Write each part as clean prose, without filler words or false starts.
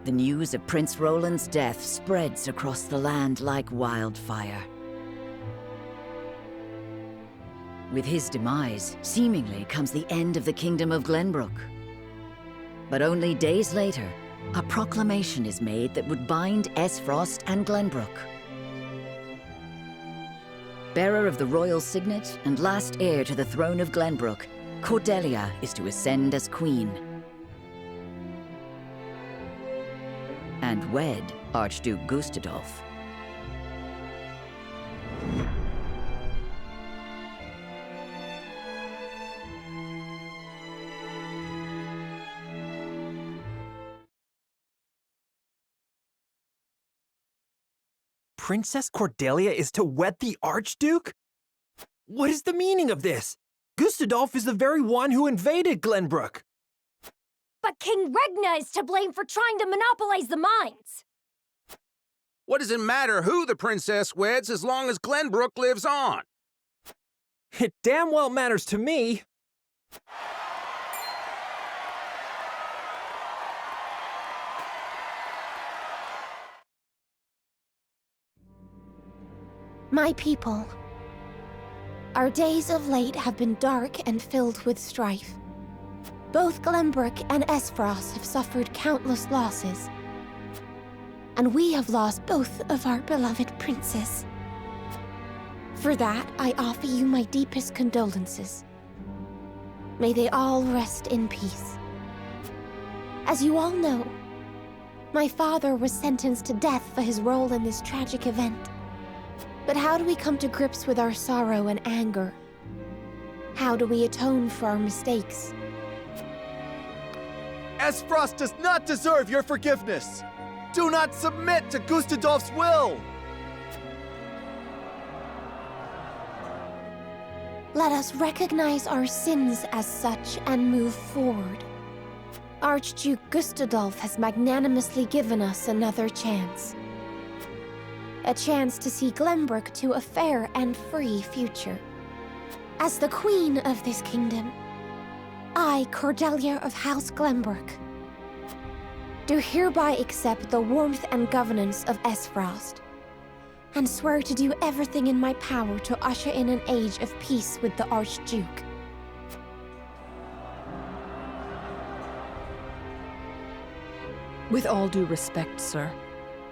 The news of Prince Roland's death spreads across the land like wildfire. With his demise, seemingly comes the end of the Kingdom of Glenbrook. But only days later, a proclamation is made that would bind Esfrost and Glenbrook. Bearer of the royal signet and last heir to the throne of Glenbrook, Cordelia is to ascend as queen and wed Archduke Gustadolf. Princess Cordelia is to wed the Archduke? What is the meaning of this? Gustadolf is the very one who invaded Glenbrook. But King Regna is to blame for trying to monopolize the mines. What does it matter who the princess weds as long as Glenbrook lives on? It damn well matters to me. My people, our days of late have been dark and filled with strife. Both Glenbrook and Esfrost have suffered countless losses, and we have lost both of our beloved princes. For that, I offer you my deepest condolences. May they all rest in peace. As you all know, my father was sentenced to death for his role in this tragic event. But how do we come to grips with our sorrow and anger? How do we atone for our mistakes? Esfrost does not deserve your forgiveness! Do not submit to Gustadolf's will! Let us recognize our sins as such and move forward. Archduke Gustadolf has magnanimously given us another chance. A chance to see Glenbrook to a fair and free future. As the queen of this kingdom, I, Cordelia of House Glenbrook, do hereby accept the warmth and governance of Esfrost, and swear to do everything in my power to usher in an age of peace with the Archduke. With all due respect, sir,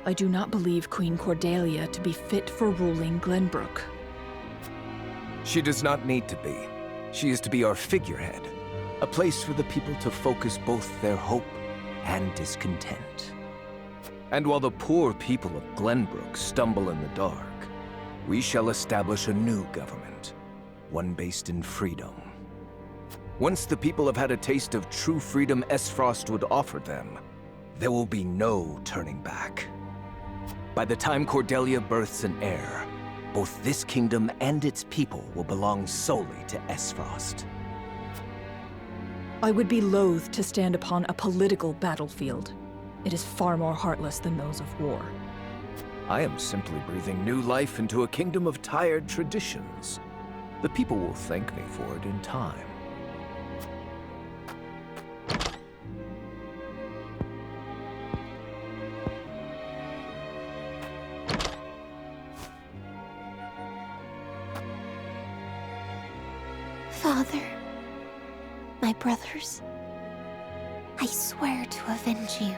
I do not believe Queen Cordelia to be fit for ruling Glenbrook. She does not need to be. She is to be our figurehead, a place for the people to focus both their hope and discontent. And while the poor people of Glenbrook stumble in the dark, we shall establish a new government, one based in freedom. Once the people have had a taste of true freedom Esfrost would offer them, there will be no turning back. By the time Cordelia births an heir, both this kingdom and its people will belong solely to Esfrost. I would be loath to stand upon a political battlefield. It is far more heartless than those of war. I am simply breathing new life into a kingdom of tired traditions. The people will thank me for it in time. Father, my brothers, I swear to avenge you.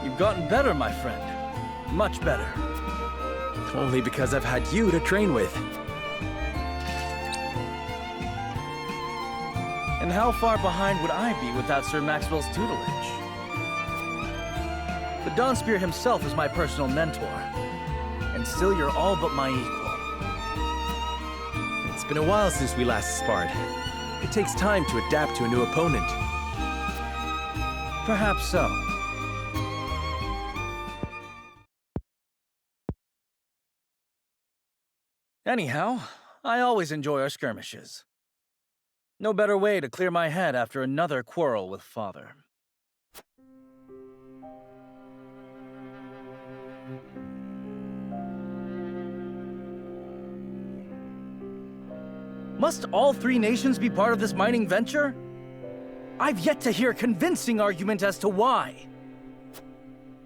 You've gotten better, my friend. Much better. Only because I've had you to train with. And how far behind would I be without Sir Maxwell's tutelage? The Dawn Spear himself is my personal mentor. And still you're all but my equal. It's been a while since we last sparred. It takes time to adapt to a new opponent. Perhaps so. Anyhow, I always enjoy our skirmishes. No better way to clear my head after another quarrel with Father. Must all three nations be part of this mining venture? I've yet to hear a convincing argument as to why.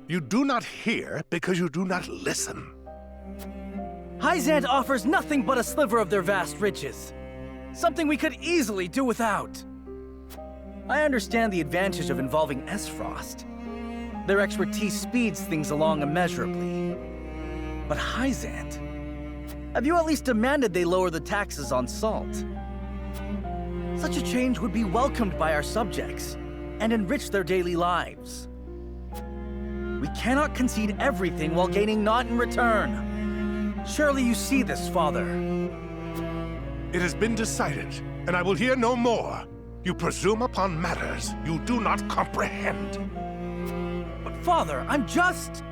You do not hear because you do not listen. Hyzant offers nothing but a sliver of their vast riches. Something we could easily do without. I understand the advantage of involving Esfrost. Their expertise speeds things along immeasurably. But Hyzant, have you at least demanded they lower the taxes on salt? Such a change would be welcomed by our subjects and enrich their daily lives. We cannot concede everything while gaining naught in return. Surely you see this, Father. It has been decided, and I will hear no more. You presume upon matters you do not comprehend. But Father, I'm just...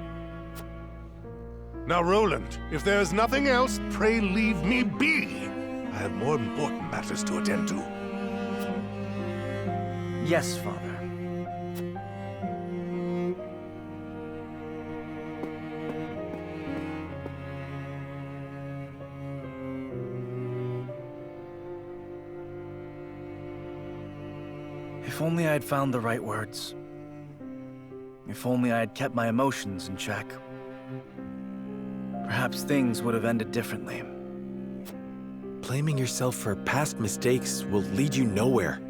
Now, Roland, if there is nothing else, pray leave me be. I have more important matters to attend to. Yes, Father. If only I had found the right words. If only I had kept my emotions in check. Perhaps things would have ended differently. Blaming yourself for past mistakes will lead you nowhere.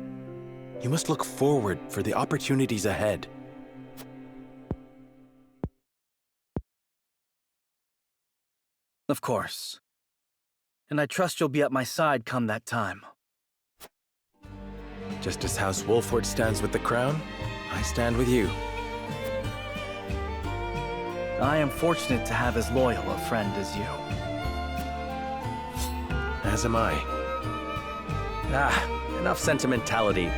You must look forward for the opportunities ahead. Of course. And I trust you'll be at my side come that time. Just as House Wolford stands with the crown, I stand with you. I am fortunate to have as loyal a friend as you. As am I. Enough sentimentality.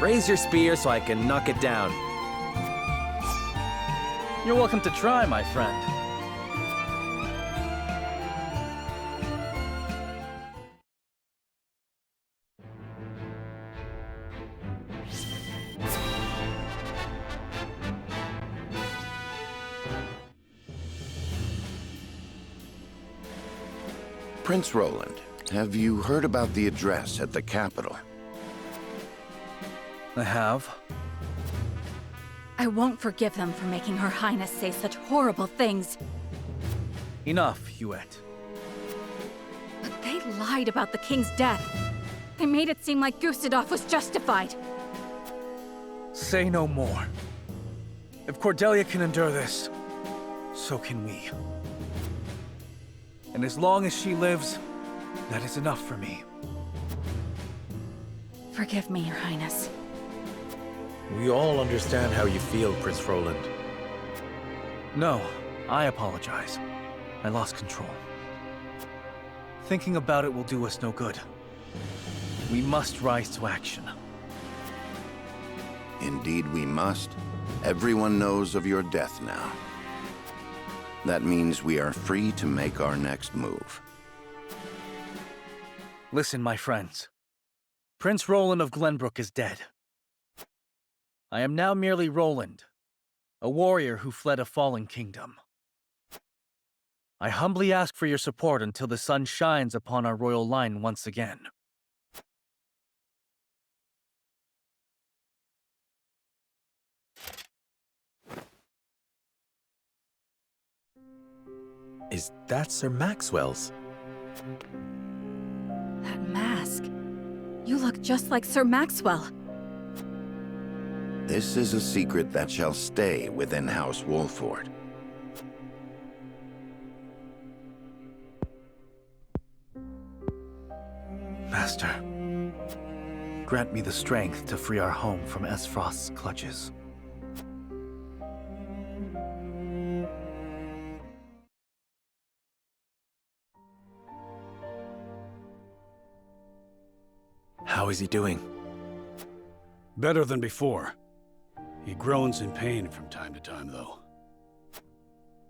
Raise your spear so I can knock it down. You're welcome to try, my friend. Prince Roland, have you heard about the address at the capital? I have. I won't forgive them for making Her Highness say such horrible things. Enough, Hewitt. But they lied about the king's death. They made it seem like Gustadolf was justified. Say no more. If Cordelia can endure this, so can we. And as long as she lives, that is enough for me. Forgive me, Your Highness. We all understand how you feel, Prince Roland. No, I apologize. I lost control. Thinking about it will do us no good. We must rise to action. Indeed we must. Everyone knows of your death now. That means we are free to make our next move. Listen, my friends. Prince Roland of Glenbrook is dead. I am now merely Roland, a warrior who fled a fallen kingdom. I humbly ask for your support until the sun shines upon our royal line once again. Is that Sir Maxwell's? That mask. You look just like Sir Maxwell. This is a secret that shall stay within House Wolford. Master, grant me the strength to free our home from Esfrost's clutches. How is he doing? Better than before. He groans in pain from time to time, though.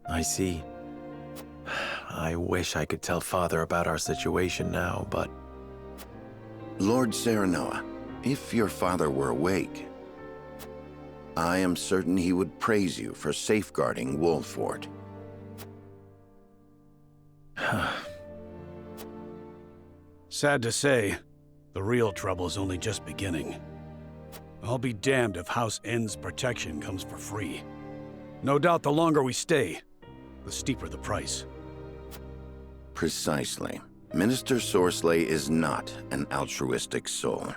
I see. I wish I could tell Father about our situation now, but... Lord Serenoa, if your father were awake, I am certain he would praise you for safeguarding Wolford. Sad to say, the real trouble's only just beginning. I'll be damned if House Ende's protection comes for free. No doubt the longer we stay, the steeper the price. Precisely. Minister Sorsley is not an altruistic soul.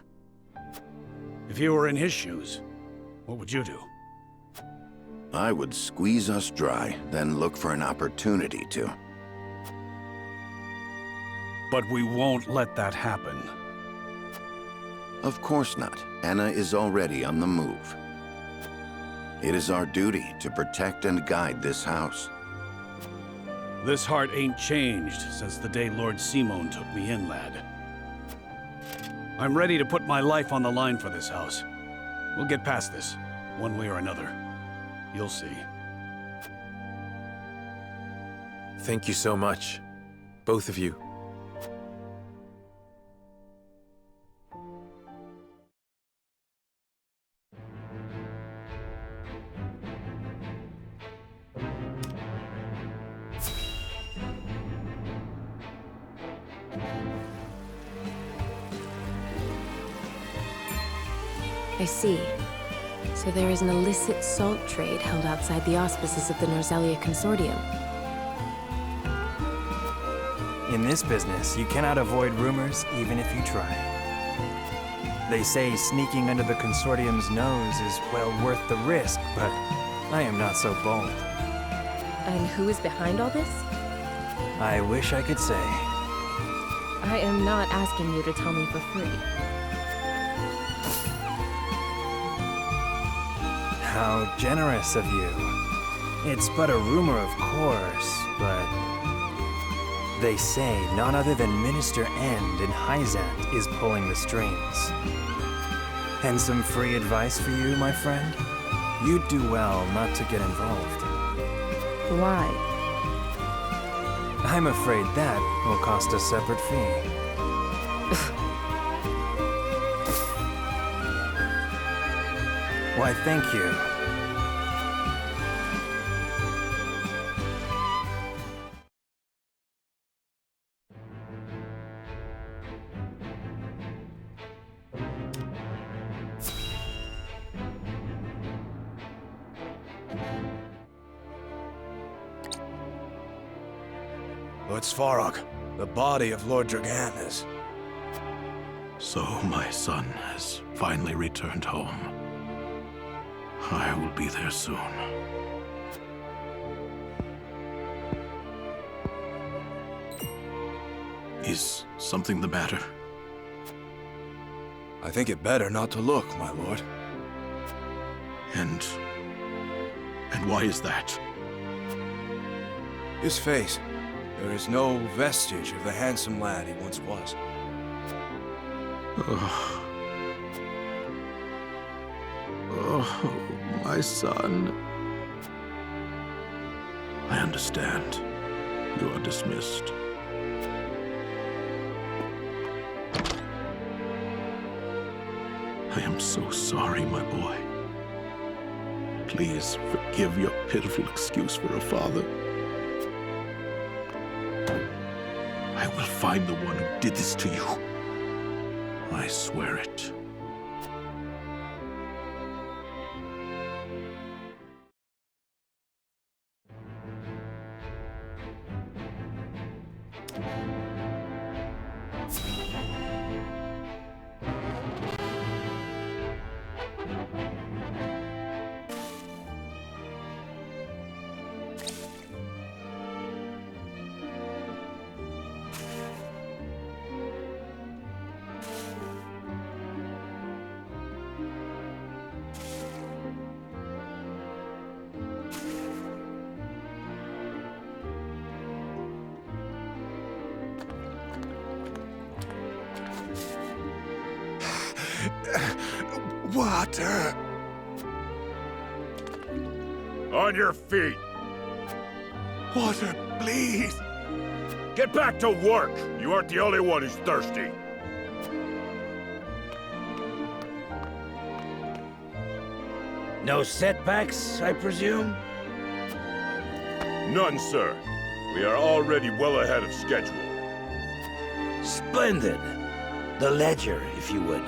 If you were in his shoes, what would you do? I would squeeze us dry, then look for an opportunity to. But we won't let that happen. Of course not. Anna is already on the move. It is our duty to protect and guide this house. This heart ain't changed since the day Lord Simon took me in, lad. I'm ready to put my life on the line for this house. We'll get past this, one way or another. You'll see. Thank you so much, both of you. I see. So there is an illicit salt trade held outside the auspices of the Norzelia Consortium. In this business, you cannot avoid rumors even if you try. They say sneaking under the Consortium's nose is well worth the risk, but I am not so bold. And who is behind all this? I wish I could say. I am not asking you to tell me for free. How generous of you. It's but a rumor, of course, but... They say none other than Minister Ende in Hyzant is pulling the strings. And some free advice for you, my friend? You'd do well not to get involved. Why? I'm afraid that will cost a separate fee. Why, thank you. Lord Svarog, the body of Lord Dragan is... So my son has finally returned home. I will be there soon. Is something the matter? I think it better not to look, my lord. And why is that? His face. There is no vestige of the handsome lad he once was. Oh, my son. I understand. You are dismissed. I am so sorry, my boy. Please forgive your pitiful excuse for a father. I will find the one who did this to you. I swear it. Water! On your feet! Water, please! Get back to work! You aren't the only one who's thirsty. No setbacks, I presume? None, sir. We are already well ahead of schedule. Splendid. The ledger, if you would.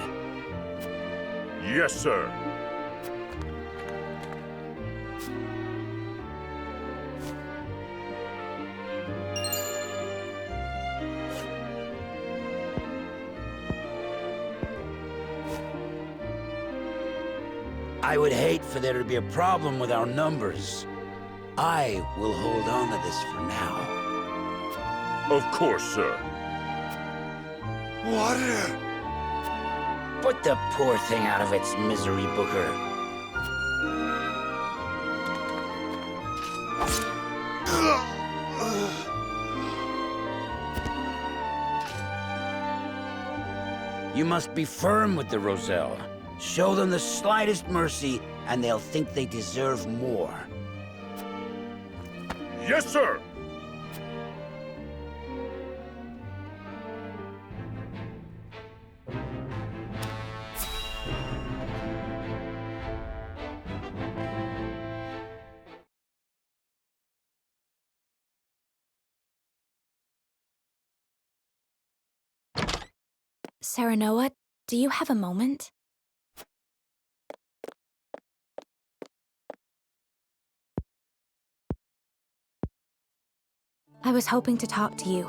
Yes, sir. I would hate for there to be a problem with our numbers. I will hold on to this for now. Of course, sir. Water! Put the poor thing out of its misery, Booker. You must be firm with the Roselle. Show them the slightest mercy, and they'll think they deserve more. Yes, sir! Serenoa, do you have a moment? I was hoping to talk to you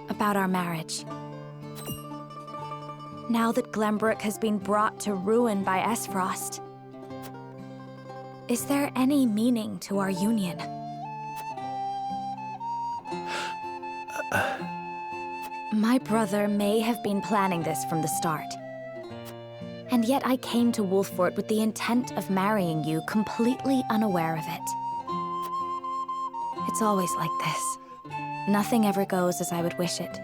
about our marriage. Now that Glenbrook has been brought to ruin by Esfrost, is there any meaning to our union? My brother may have been planning this from the start. And yet I came to Wolffort with the intent of marrying you, completely unaware of it. It's always like this. Nothing ever goes as I would wish it.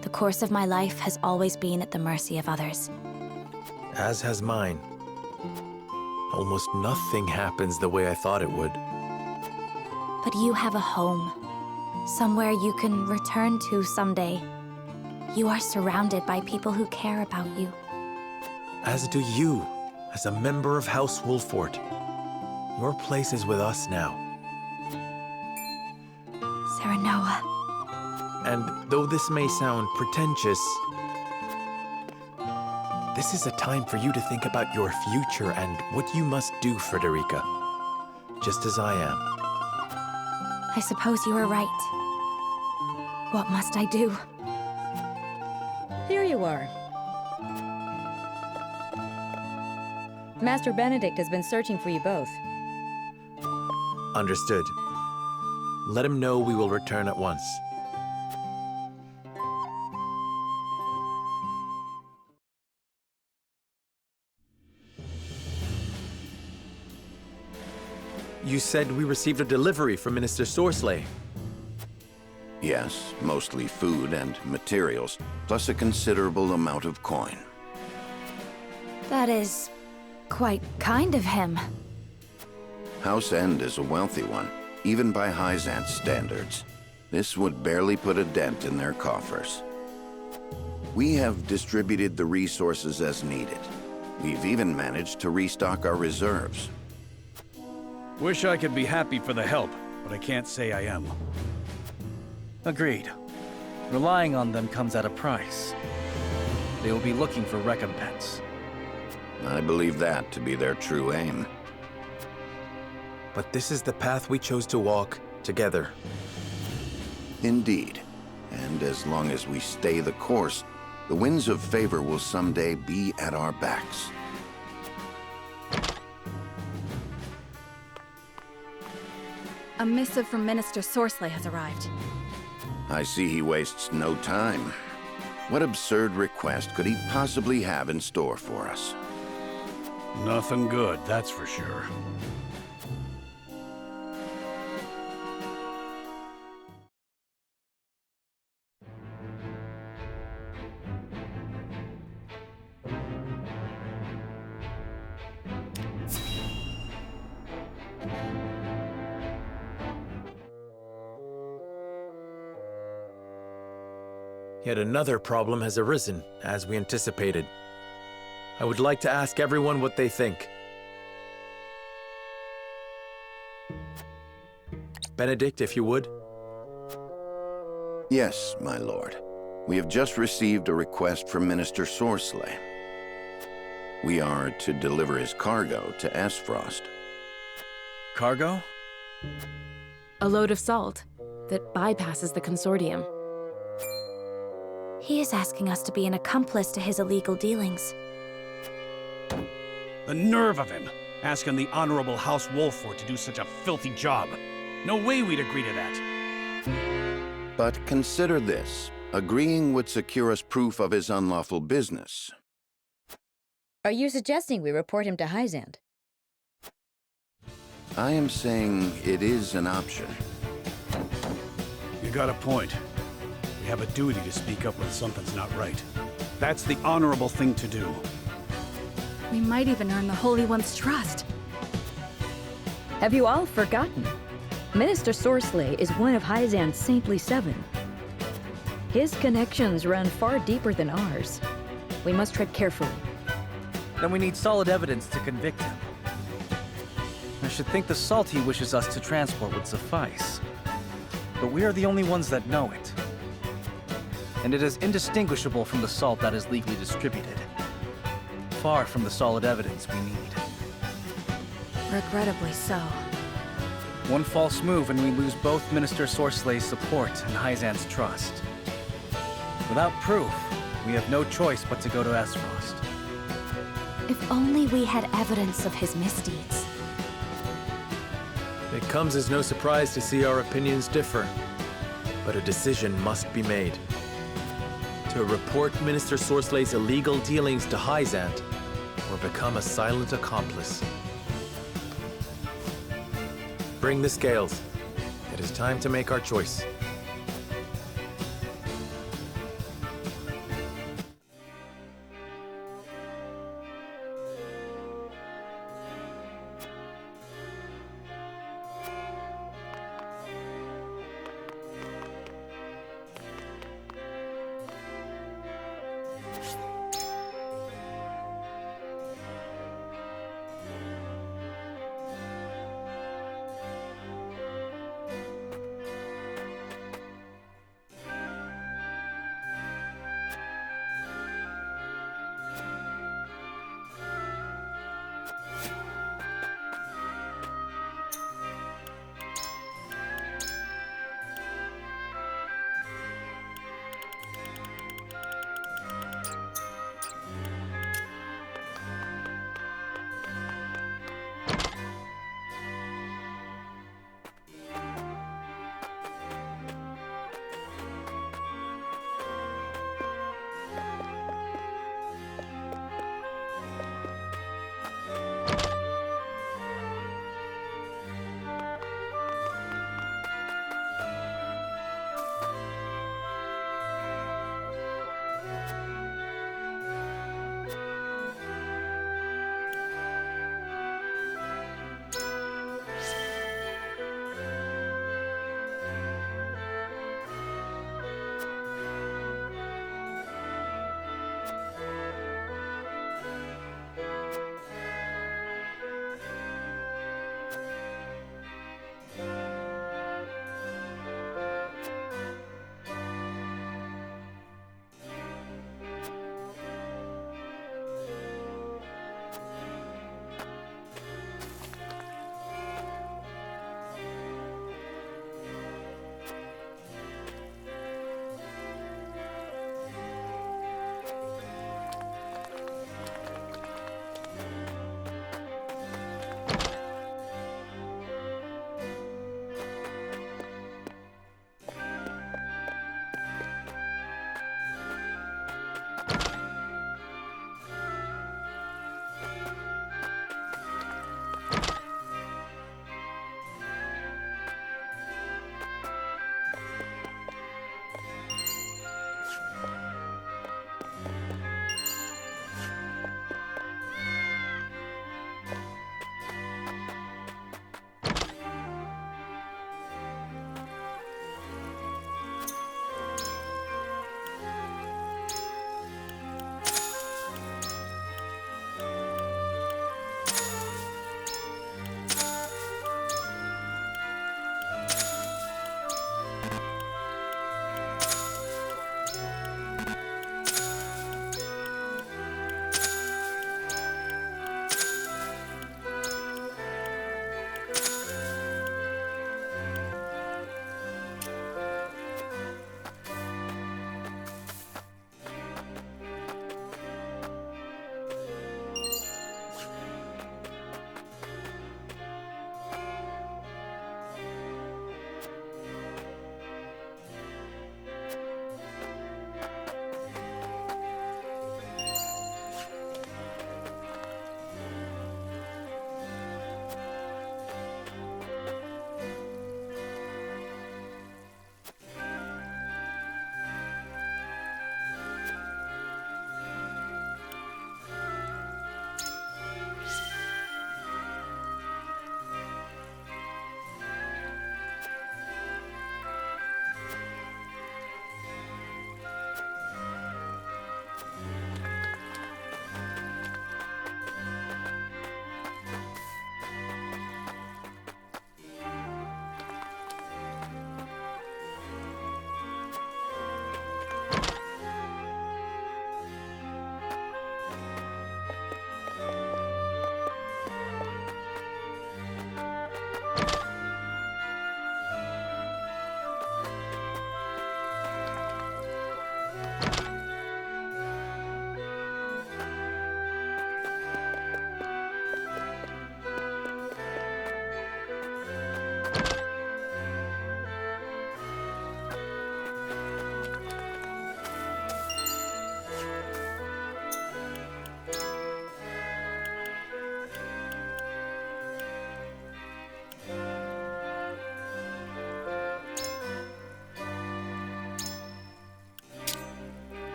The course of my life has always been at the mercy of others. As has mine. Almost nothing happens the way I thought it would. But you have a home. Somewhere you can return to someday. You are surrounded by people who care about you. As do you, as a member of House Wolffort. Your place is with us now. Serenoa. And though this may sound pretentious, this is a time for you to think about your future and what you must do, Frederica. Just as I am. I suppose you are right. What must I do? Here you are. Master Benedict has been searching for you both. Understood. Let him know we will return at once. You said we received a delivery from Minister Sorsley. Yes, mostly food and materials, plus a considerable amount of coin. That is quite kind of him. House Ende is a wealthy one, even by Hyzant's standards. This would barely put a dent in their coffers. We have distributed the resources as needed. We've even managed to restock our reserves. Wish I could be happy for the help, but I can't say I am. Agreed. Relying on them comes at a price. They will be looking for recompense. I believe that to be their true aim. But this is the path we chose to walk together. Indeed. And as long as we stay the course, the winds of favor will someday be at our backs. A missive from Minister Sorsley has arrived. I see he wastes no time. What absurd request could he possibly have in store for us? Nothing good, that's for sure. Yet another problem has arisen, as we anticipated. I would like to ask everyone what they think. Benedict, if you would. Yes, my lord. We have just received a request from Minister Sorcelet. We are to deliver his cargo to Esfrost. Cargo? A load of salt that bypasses the consortium. He is asking us to be an accomplice to his illegal dealings. The nerve of him! Asking the Honorable House Wolford to do such a filthy job. No way we'd agree to that. But consider this. Agreeing would secure us proof of his unlawful business. Are you suggesting we report him to Hyzant? I am saying it is an option. You got a point. We have a duty to speak up when something's not right. That's the honorable thing to do. We might even earn the Holy One's trust. Have you all forgotten? Minister Sorcelet is one of Hyzant's Saintly Seven. His connections run far deeper than ours. We must tread carefully. Then we need solid evidence to convict him. I should think the salt he wishes us to transport would suffice. But we are the only ones that know it. And it is indistinguishable from the salt that is legally distributed. Far from the solid evidence we need. Regrettably so. One false move and we lose both Minister Sorcelet's support and Hyzant's trust. Without proof, we have no choice but to go to Esfrost. If only we had evidence of his misdeeds. It comes as no surprise to see our opinions differ, but a decision must be made. To report Minister Sorcelet's illegal dealings to Hyzant, or become a silent accomplice. Bring the scales. It is time to make our choice.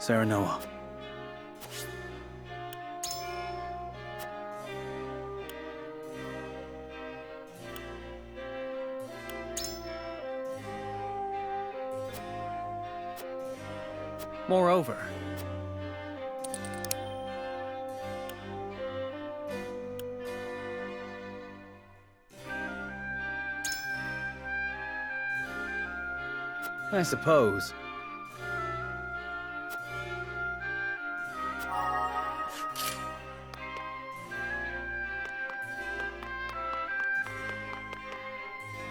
Serenoa. Moreover, I suppose.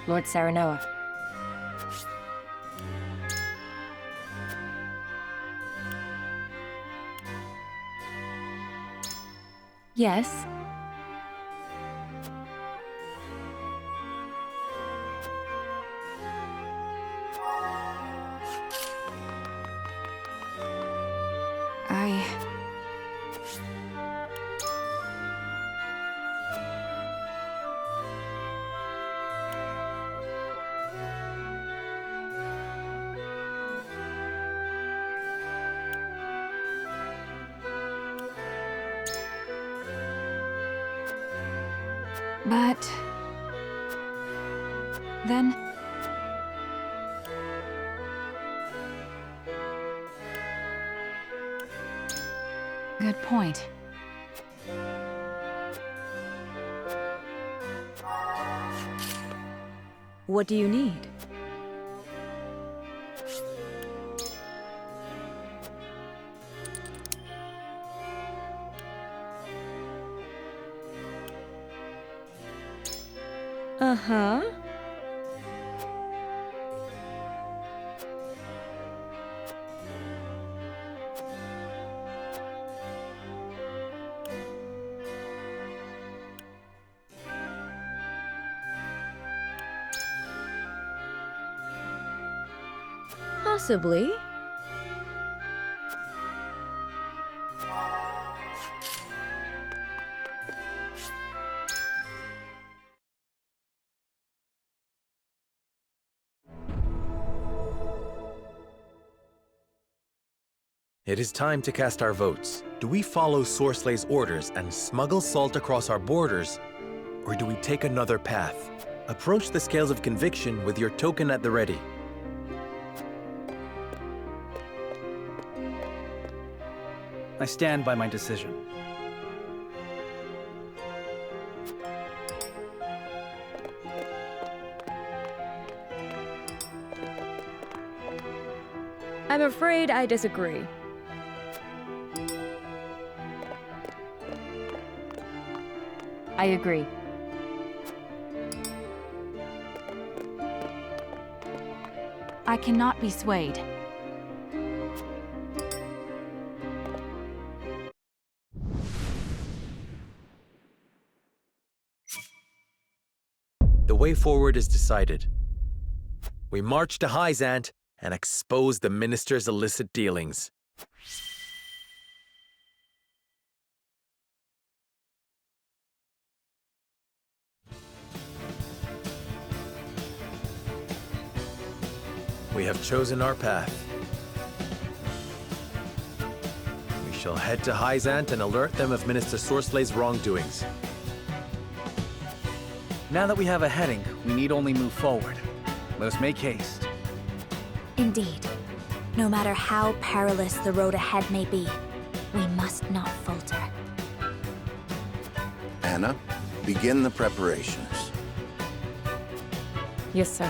Lord Serenoa. Yes? But... then... Good point. What do you need? Uh-huh. Possibly. It is time to cast our votes. Do we follow Sorslay's orders and smuggle salt across our borders, or do we take another path? Approach the scales of conviction with your token at the ready. I stand by my decision. I'm afraid I disagree. I agree. I cannot be swayed. The way forward is decided. We march to Hyzant and expose the minister's illicit dealings. We have chosen our path. We shall head to Hyzant and alert them of Minister Sorslay's wrongdoings. Now that we have a heading, we need only move forward. Let us make haste. Indeed. No matter how perilous the road ahead may be, we must not falter. Anna, begin the preparations. Yes, sir.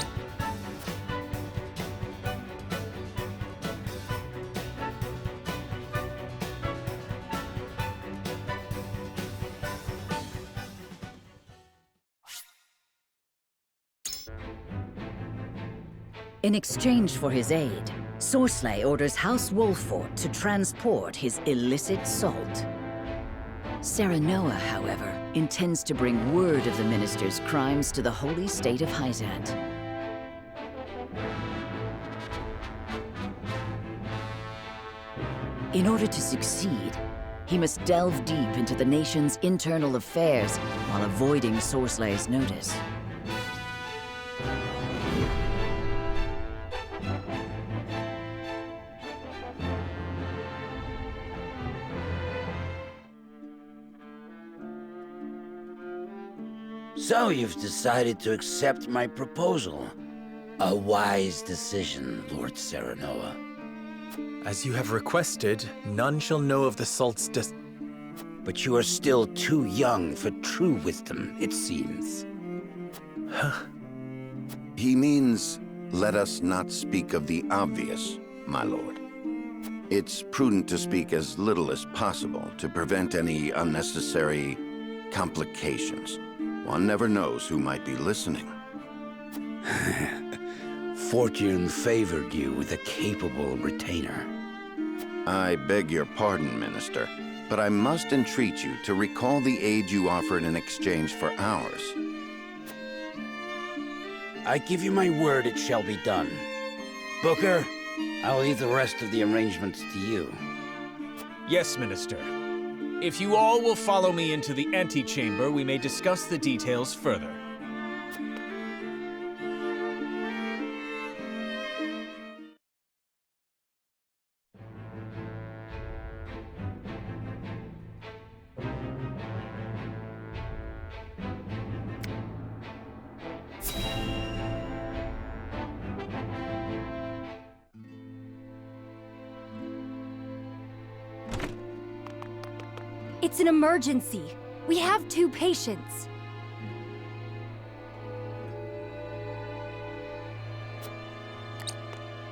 In exchange for his aid, Sorsley orders House Wolfort to transport his illicit salt. Serenoa, however, intends to bring word of the minister's crimes to the holy state of Hyzant. In order to succeed, he must delve deep into the nation's internal affairs while avoiding Sorslay's notice. So you've decided to accept my proposal. A wise decision, Lord Serenoa. As you have requested, none shall know of the salt's But you are still too young for true wisdom, it seems. Huh? He means, let us not speak of the obvious, my lord. It's prudent to speak as little as possible to prevent any unnecessary complications. One never knows who might be listening. Fortune favored you with a capable retainer. I beg your pardon, Minister, but I must entreat you to recall the aid you offered in exchange for ours. I give you my word it shall be done. Booker, I will leave the rest of the arrangements to you. Yes, Minister. If you all will follow me into the antechamber, we may discuss the details further. It's an emergency. We have 2 patients.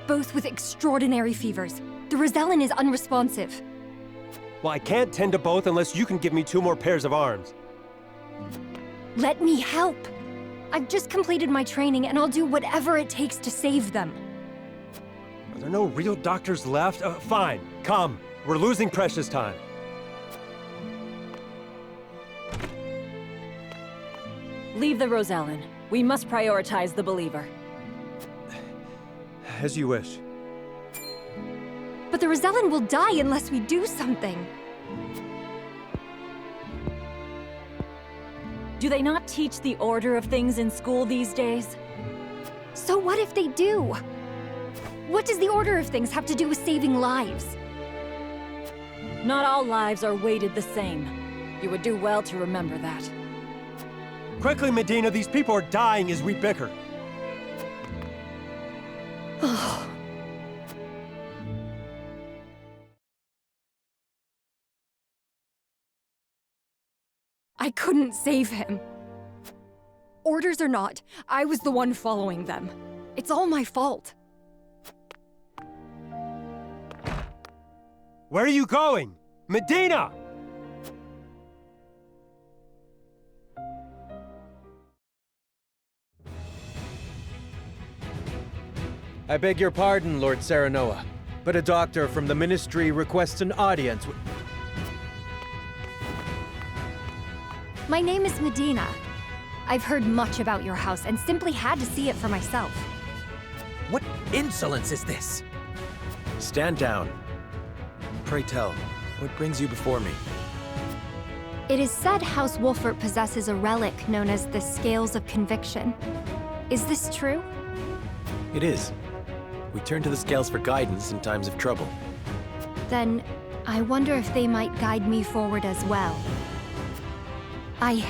Both with extraordinary fevers. The Rosellan is unresponsive. Well, I can't tend to both unless you can give me 2 more pairs of arms. Let me help. I've just completed my training and I'll do whatever it takes to save them. Are there no real doctors left? Fine, come. We're losing precious time. Leave the Rosellan. We must prioritize the believer. As you wish. But the Rosellan will die unless we do something. Do they not teach the order of things in school these days? So what if they do? What does the order of things have to do with saving lives? Not all lives are weighted the same. You would do well to remember that. Quickly, Medina, these people are dying as we bicker. I couldn't save him. Orders or not, I was the one following them. It's all my fault. Where are you going? Medina! I beg your pardon, Lord Serenoa, but a doctor from the Ministry requests an audience with... My name is Medina. I've heard much about your house and simply had to see it for myself. What insolence is this? Stand down. Pray tell, what brings you before me? It is said House Wolfert possesses a relic known as the Scales of Conviction. Is this true? It is. We turn to the scales for guidance in times of trouble. Then, I wonder if they might guide me forward as well. I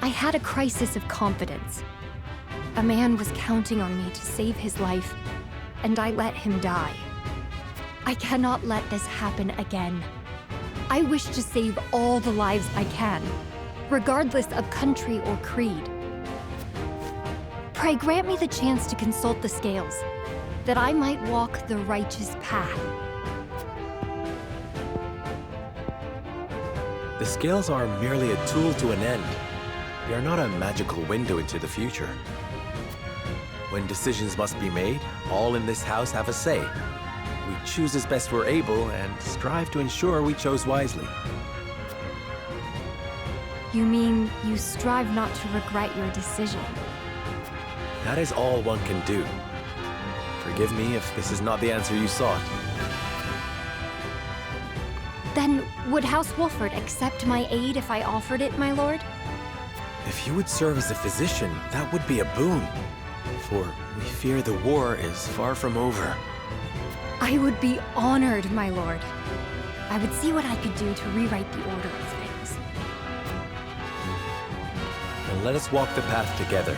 had a crisis of confidence. A man was counting on me to save his life, and I let him die. I cannot let this happen again. I wish to save all the lives I can, regardless of country or creed. Pray grant me the chance to consult the scales, that I might walk the righteous path. The scales are merely a tool to an end. They are not a magical window into the future. When decisions must be made, all in this house have a say. We choose as best we're able and strive to ensure we chose wisely. You mean you strive not to regret your decision? That is all one can do. Forgive me if this is not the answer you sought. Then, would House Wolfert accept my aid if I offered it, my lord? If you would serve as a physician, that would be a boon. For we fear the war is far from over. I would be honored, my lord. I would see what I could do to rewrite the order of things. Then let us walk the path together.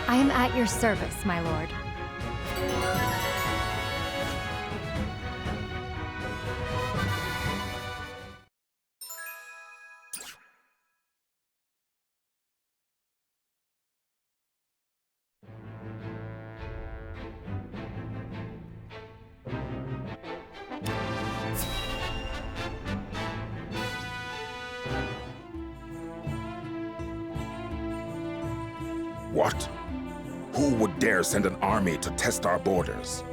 I am at your service, my lord. What? Who would dare send an army to test our borders?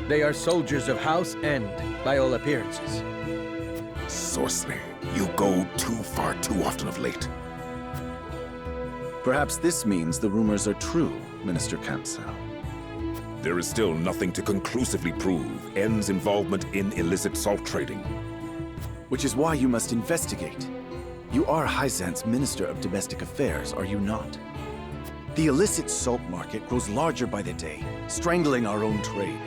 They are soldiers of House End, by all appearances. Sorcery, you go too far too often of late. Perhaps this means the rumors are true, Minister Campsell. There is still nothing to conclusively prove End's involvement in illicit salt trading. Which is why you must investigate. You are Hyzant's Minister of Domestic Affairs, are you not? The illicit salt market grows larger by the day, strangling our own trade.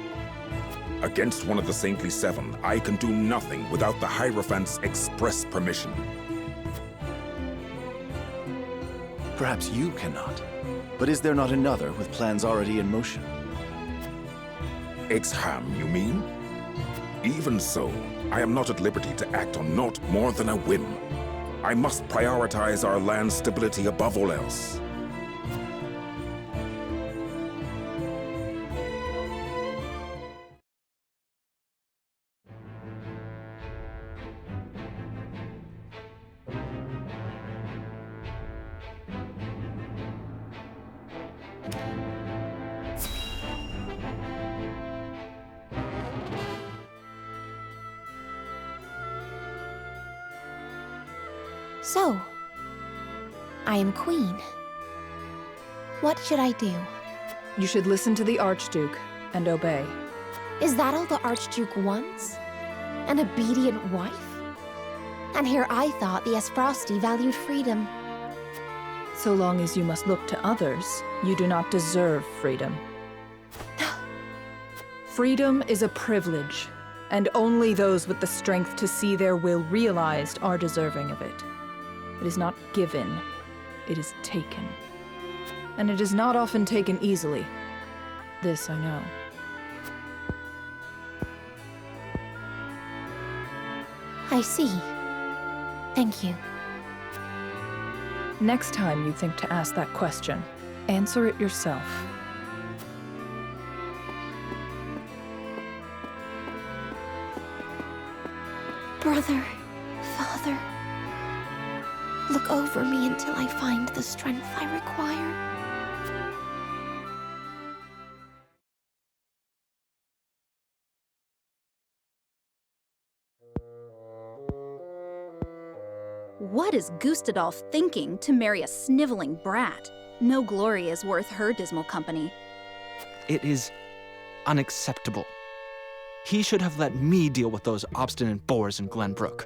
Against one of the Saintly Seven, I can do nothing without the Hierophant's express permission. Perhaps you cannot. But is there not another with plans already in motion? Exham, you mean? Even so, I am not at liberty to act on naught more than a whim. I must prioritize our land's stability above all else. So, I am queen. What should I do? You should listen to the Archduke and obey. Is that all the Archduke wants? An obedient wife? And here I thought the Esfrosti valued freedom. So long as you must look to others, you do not deserve freedom. Freedom is a privilege, and only those with the strength to see their will realized are deserving of it. It is not given, it is taken. And it is not often taken easily. This I know. I see. Thank you. Next time you think to ask that question, answer it yourself. Brother, Father, look over me until I find the strength I require. What is Gustadolf thinking to marry a sniveling brat? No glory is worth her dismal company. It is unacceptable. He should have let me deal with those obstinate boors in Glenbrook.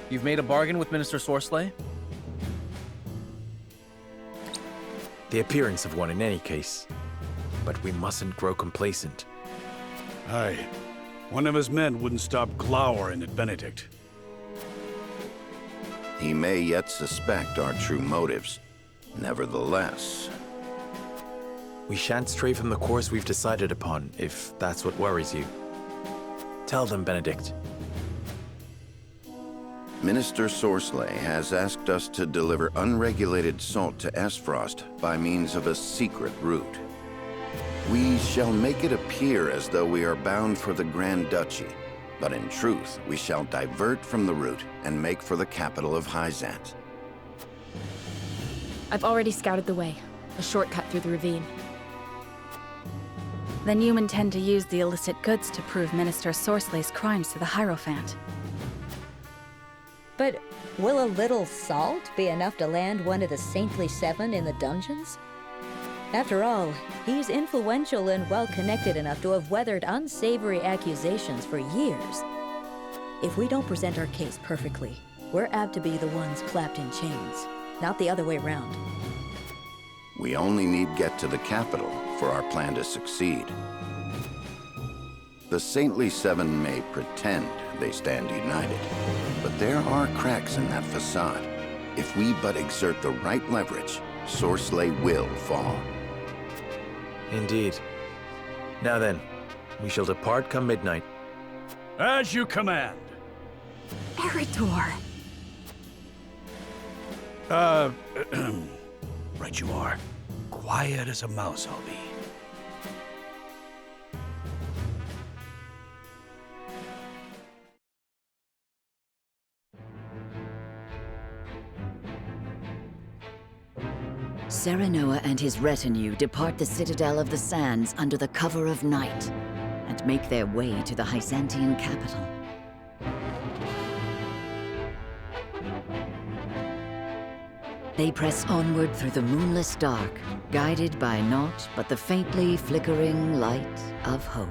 You've made a bargain with Minister Sorcelet? The appearance of one in any case. But we mustn't grow complacent. Aye. One of his men wouldn't stop glowering at Benedict. He may yet suspect our true motives. Nevertheless... We shan't stray from the course we've decided upon, if that's what worries you. Tell them, Benedict. Minister Sorcelet has asked us to deliver unregulated salt to Esfrost by means of a secret route. We shall make it appear as though we are bound for the Grand Duchy, but in truth, we shall divert from the route and make for the capital of Hyzant. I've already scouted the way. A shortcut through the ravine. Then you intend to use the illicit goods to prove Minister Sorcelet's crimes to the Hierophant. But will a little salt be enough to land one of the Saintly Seven in the dungeons? After all, he's influential and well-connected enough to have weathered unsavory accusations for years. If we don't present our case perfectly, we're apt to be the ones clapped in chains, not the other way round. We only need get to the capital for our plan to succeed. The Saintly Seven may pretend they stand united, but there are cracks in that facade. If we but exert the right leverage, Sorcelet will fall. Indeed. Now then, we shall depart come midnight. As you command. Eridor! Right you are. Quiet as a mouse I'll be. Serenoa and his retinue depart the Citadel of the Sands under the cover of night and make their way to the Hyzantian capital. They press onward through the moonless dark, guided by naught but the faintly flickering light of hope.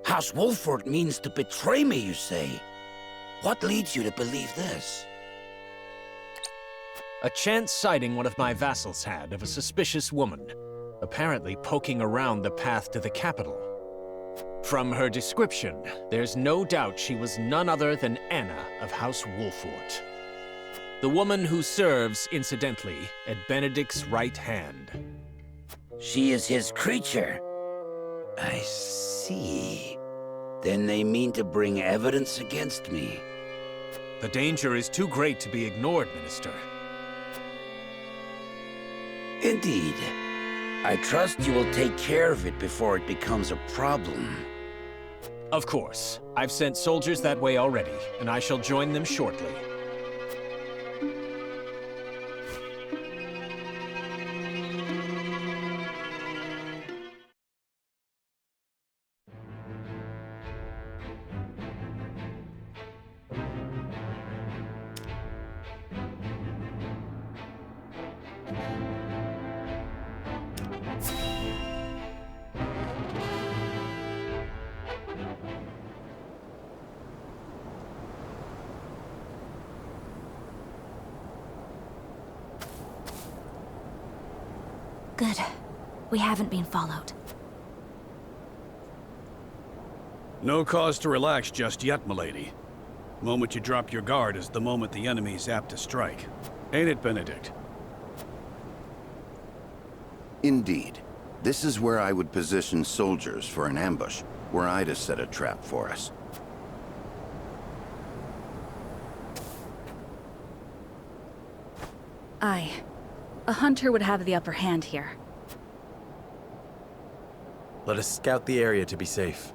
House Wolford means to betray me, you say? What leads you to believe this? A chance sighting one of my vassals had of a suspicious woman, apparently poking around the path to the capital. From her description, there's no doubt she was none other than Anna of House Wolford. The woman who serves, incidentally, at Benedict's right hand. She is his creature. I see. Then they mean to bring evidence against me. The danger is too great to be ignored, Minister. Indeed. I trust you will take care of it before it becomes a problem. Of course. I've sent soldiers that way already, and I shall join them shortly. Good. We haven't been followed. No cause to relax just yet, milady. The moment you drop your guard is the moment the enemy's apt to strike. Ain't it, Benedict? Indeed. This is where I would position soldiers for an ambush, were I to set a trap for us. Aye. A hunter would have the upper hand here. Let us scout the area to be safe.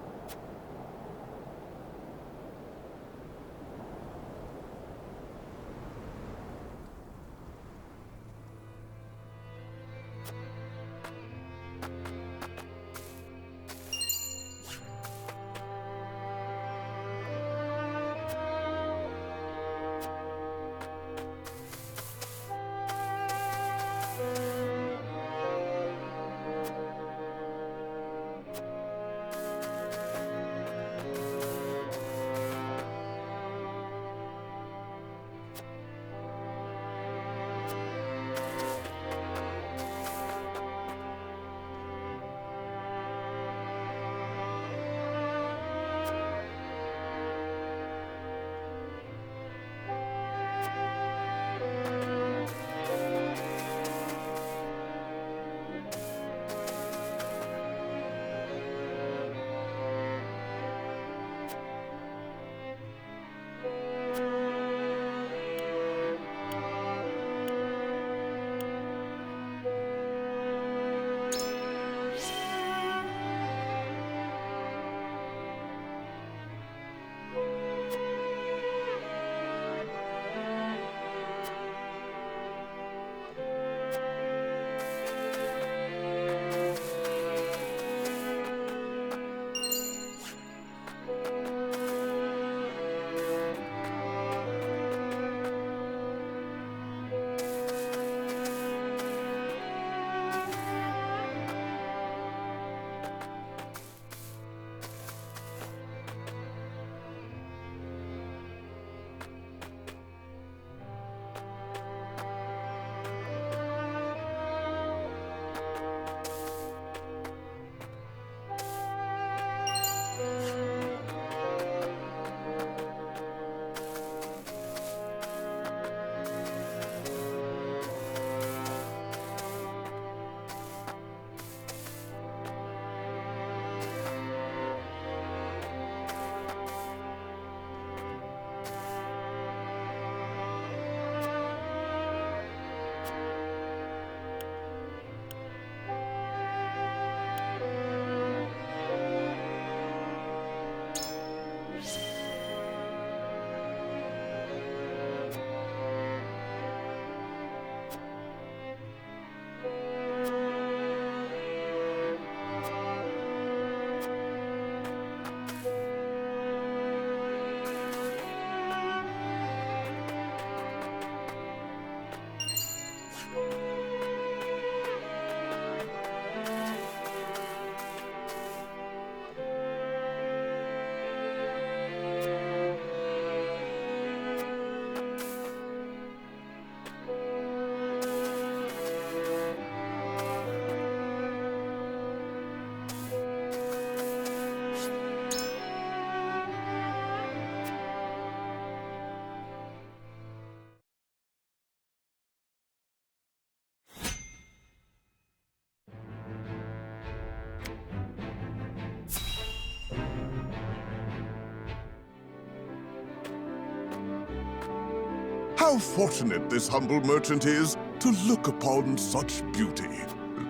How fortunate this humble merchant is to look upon such beauty.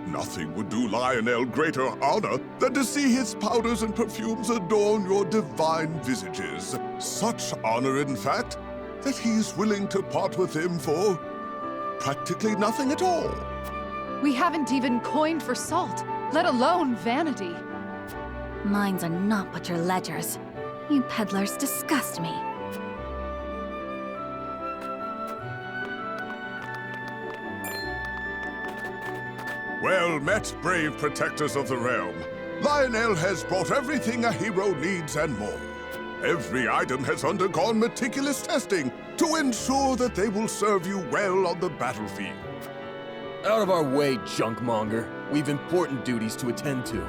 Nothing would do Lionel greater honor than to see his powders and perfumes adorn your divine visages. Such honor, in fact, that he's willing to part with them for practically nothing at all. We haven't even coined for salt, let alone vanity. Mines are not but your ledgers. You peddlers disgust me. Well met, brave protectors of the realm. Lionel has brought everything a hero needs and more. Every item has undergone meticulous testing to ensure that they will serve you well on the battlefield. Out of our way, junkmonger. We've important duties to attend to.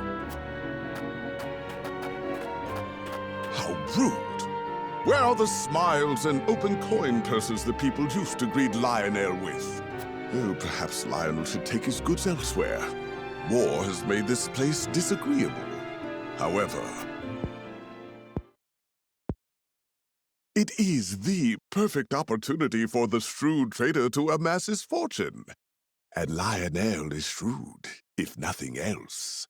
How rude. Where are the smiles and open coin purses the people used to greet Lionel with? Oh, perhaps Lionel should take his goods elsewhere. War has made this place disagreeable. However, it is the perfect opportunity for the shrewd trader to amass his fortune. And Lionel is shrewd, if nothing else.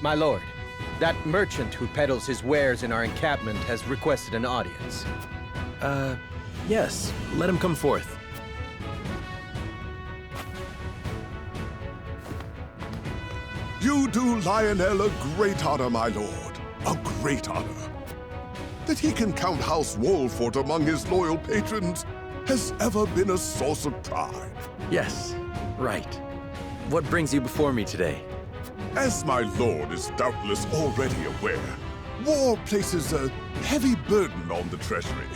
My lord, that merchant who peddles his wares in our encampment has requested an audience. Yes. Let him come forth. You do Lionel a great honor, my lord. A great honor. That he can count House Wolfort among his loyal patrons has ever been a source of pride. Yes, right. What brings you before me today? As my lord is doubtless already aware, war places a heavy burden on the treasury.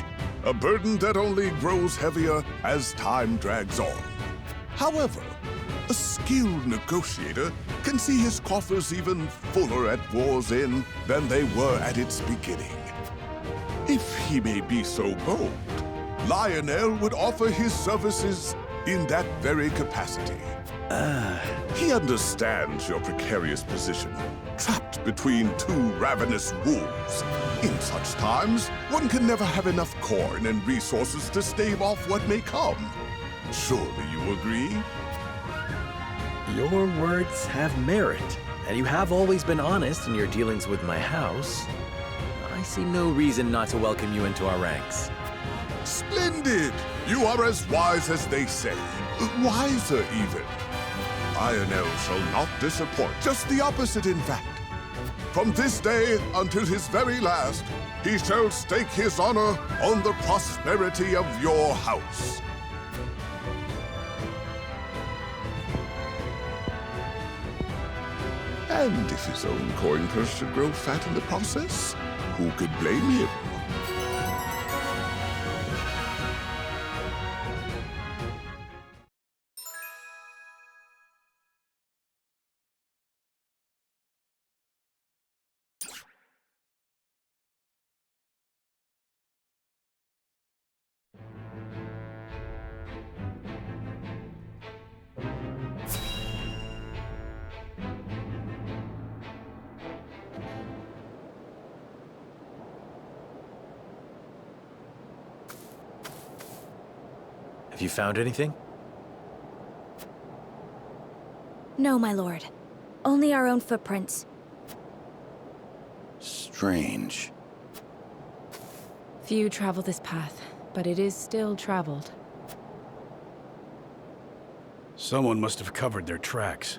A burden that only grows heavier as time drags on. However, a skilled negotiator can see his coffers even fuller at war's end than they were at its beginning. If he may be so bold, Lionel would offer his services in that very capacity. He understands your precarious position, trapped between two ravenous wolves. In such times, one can never have enough coin and resources to stave off what may come. Surely you agree? Your words have merit, and you have always been honest in your dealings with my house. I see no reason not to welcome you into our ranks. Splendid! You are as wise as they say. Wiser, even. Lionel shall not disappoint. Just the opposite, in fact. From this day until his very last, he shall stake his honor on the prosperity of your house. And if his own coin purse should grow fat in the process, who could blame him? Have you found anything? No, my lord. Only our own footprints. Strange. Few travel this path, but it is still traveled. Someone must have covered their tracks.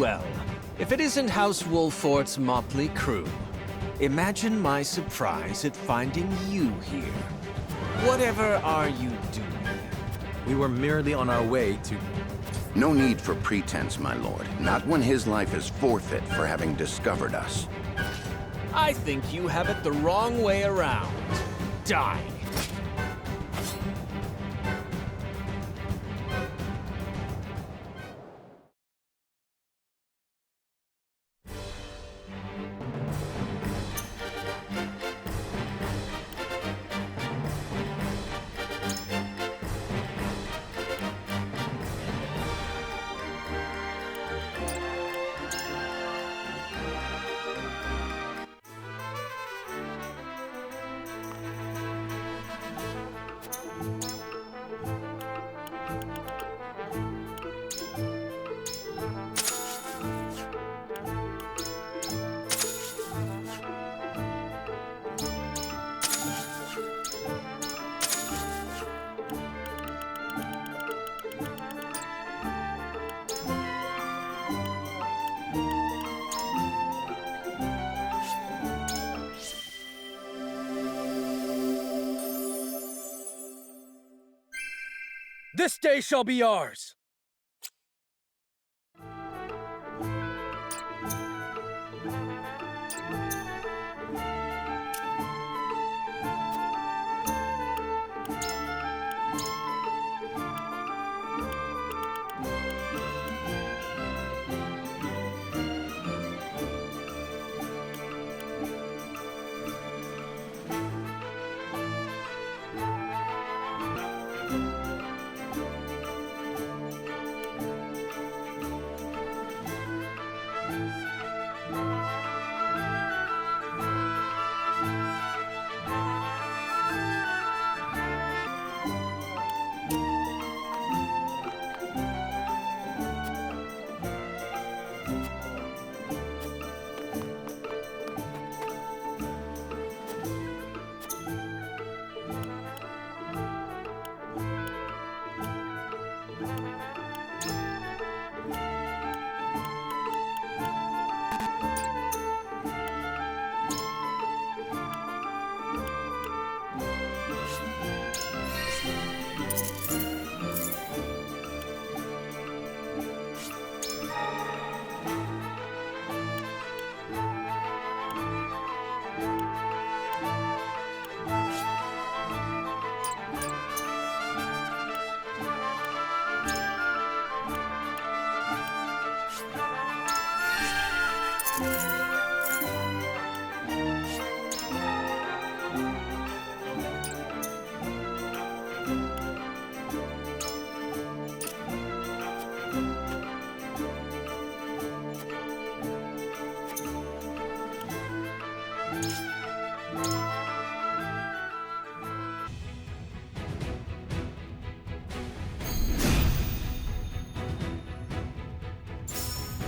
Well, if it isn't House Wolfort's motley crew, imagine my surprise at finding you here. Whatever are you doing? We were merely on our way to... No need for pretense, my lord. Not when his life is forfeit for having discovered us. I think you have it the wrong way around. Die. This day shall be ours!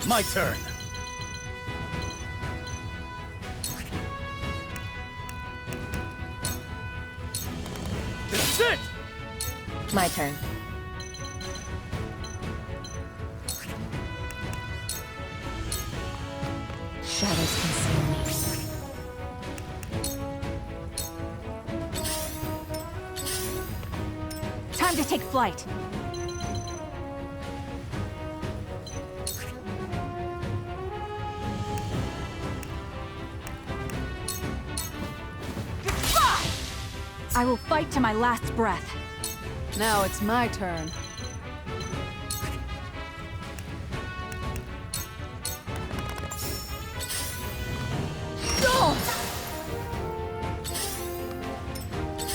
My turn. This is it! My turn. Shadows conceal me. Time to take flight. I will fight to my last breath. Now it's my turn.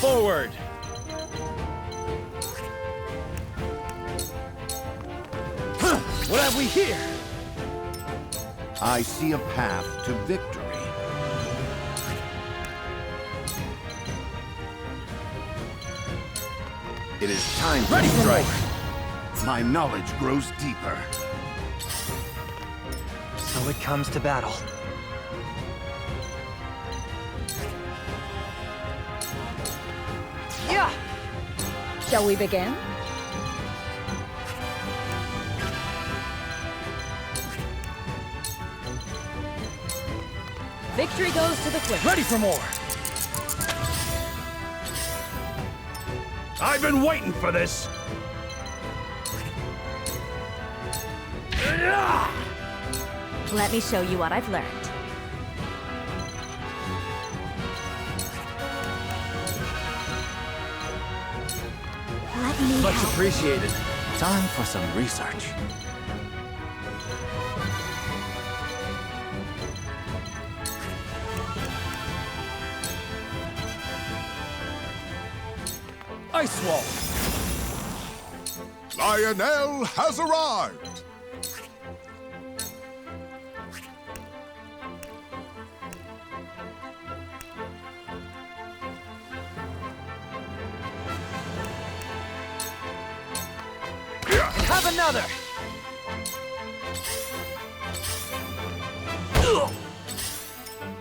Forward! What have we here? I see a path to victory. It is time to strike. My knowledge grows deeper. So it comes to battle. Yeah! Shall we begin? Victory goes to the quick. Ready for more! I've been waiting for this! Let me show you what I've learned. Let me Much help. appreciated. Time for some research. Ice wall. Lionel has arrived! And have another!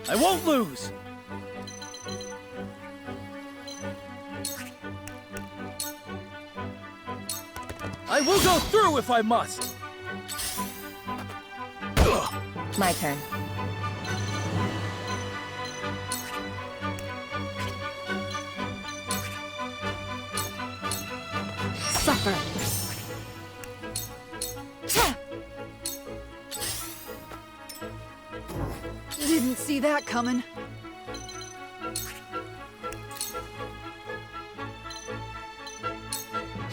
I won't lose! I will go through if I must! My turn. Suffer. Didn't see that coming.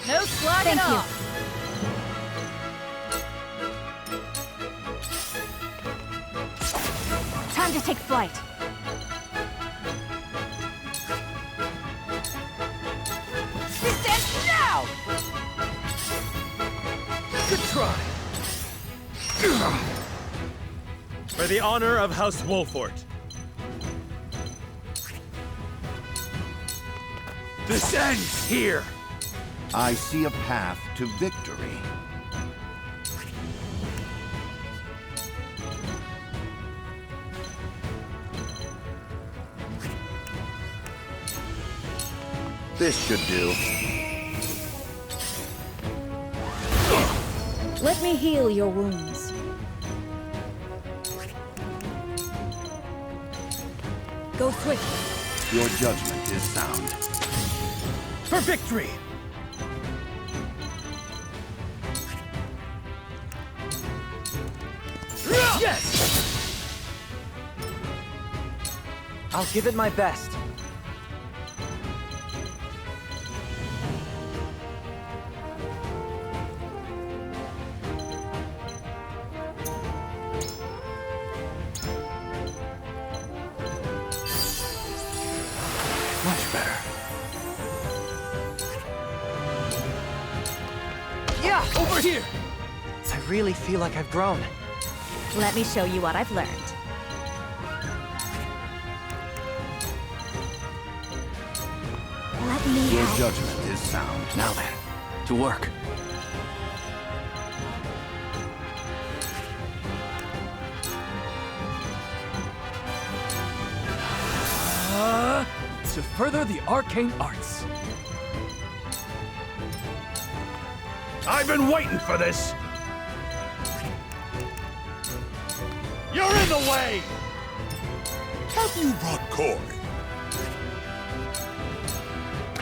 No sliding Thank you. off. Time to take flight. This ends now! Good try! For the honor of House Wolfort. This ends here! I see a path to victory. This should do. Let me heal your wounds. Go swiftly. Your judgment is sound. For victory! Yes! I'll give it my best. Much better. Yeah, over here! I really feel like I've grown. Let me show you what I've learned. Let me Your help. judgment is sound. Now then, to work. To further the arcane arts. I've been waiting for this! You're in the way! Have you brought Coy?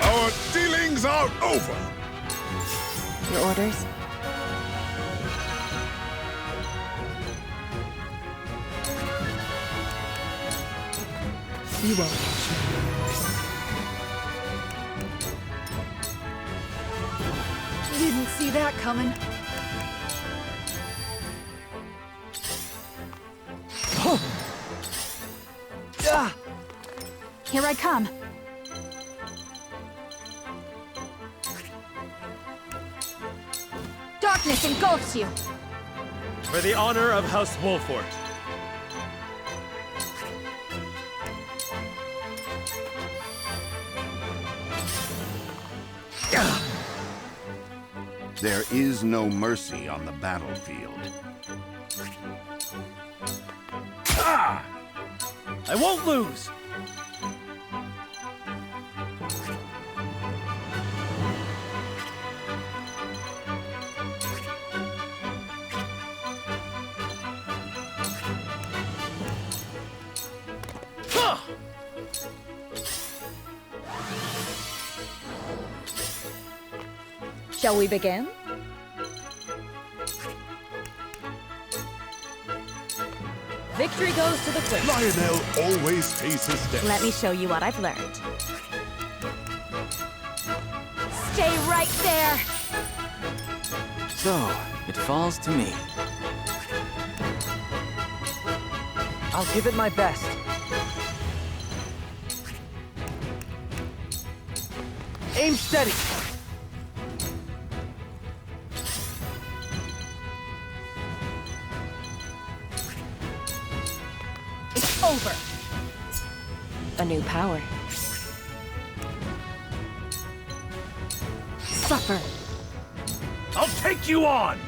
Our dealings are over! Your orders? You won't catch me. Didn't see that coming. Here I come. Darkness engulfs you. For the honor of House Wolfort. There is no mercy on the battlefield. I won't lose! Shall we begin? Victory goes to the quick. Lionel always faces death. Let me show you what I've learned. Stay right there! So, it falls to me. I'll give it my best. Aim steady! It's over! A new power. Suffer! I'll take you on!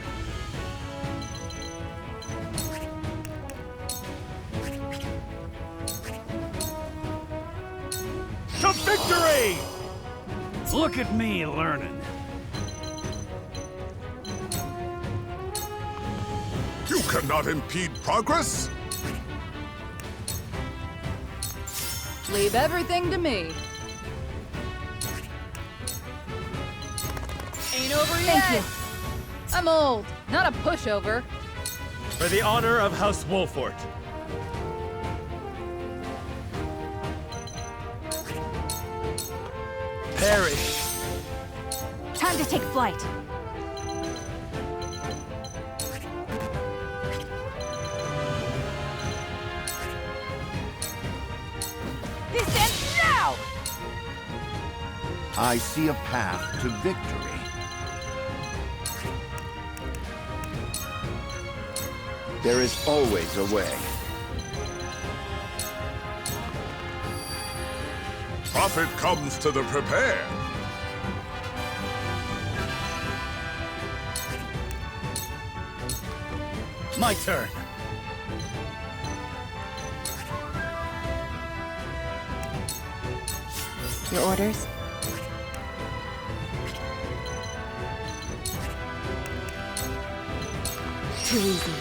To victory! Look at me learning. You cannot impede progress? Leave everything to me. Ain't over yet. Thank you. I'm old, not a pushover. For the honor of House Wolfort. Perish. Time to take flight. This ends now! I see a path to victory. There is always a way. Profit comes to the prepared. My turn. Your orders? Too easy.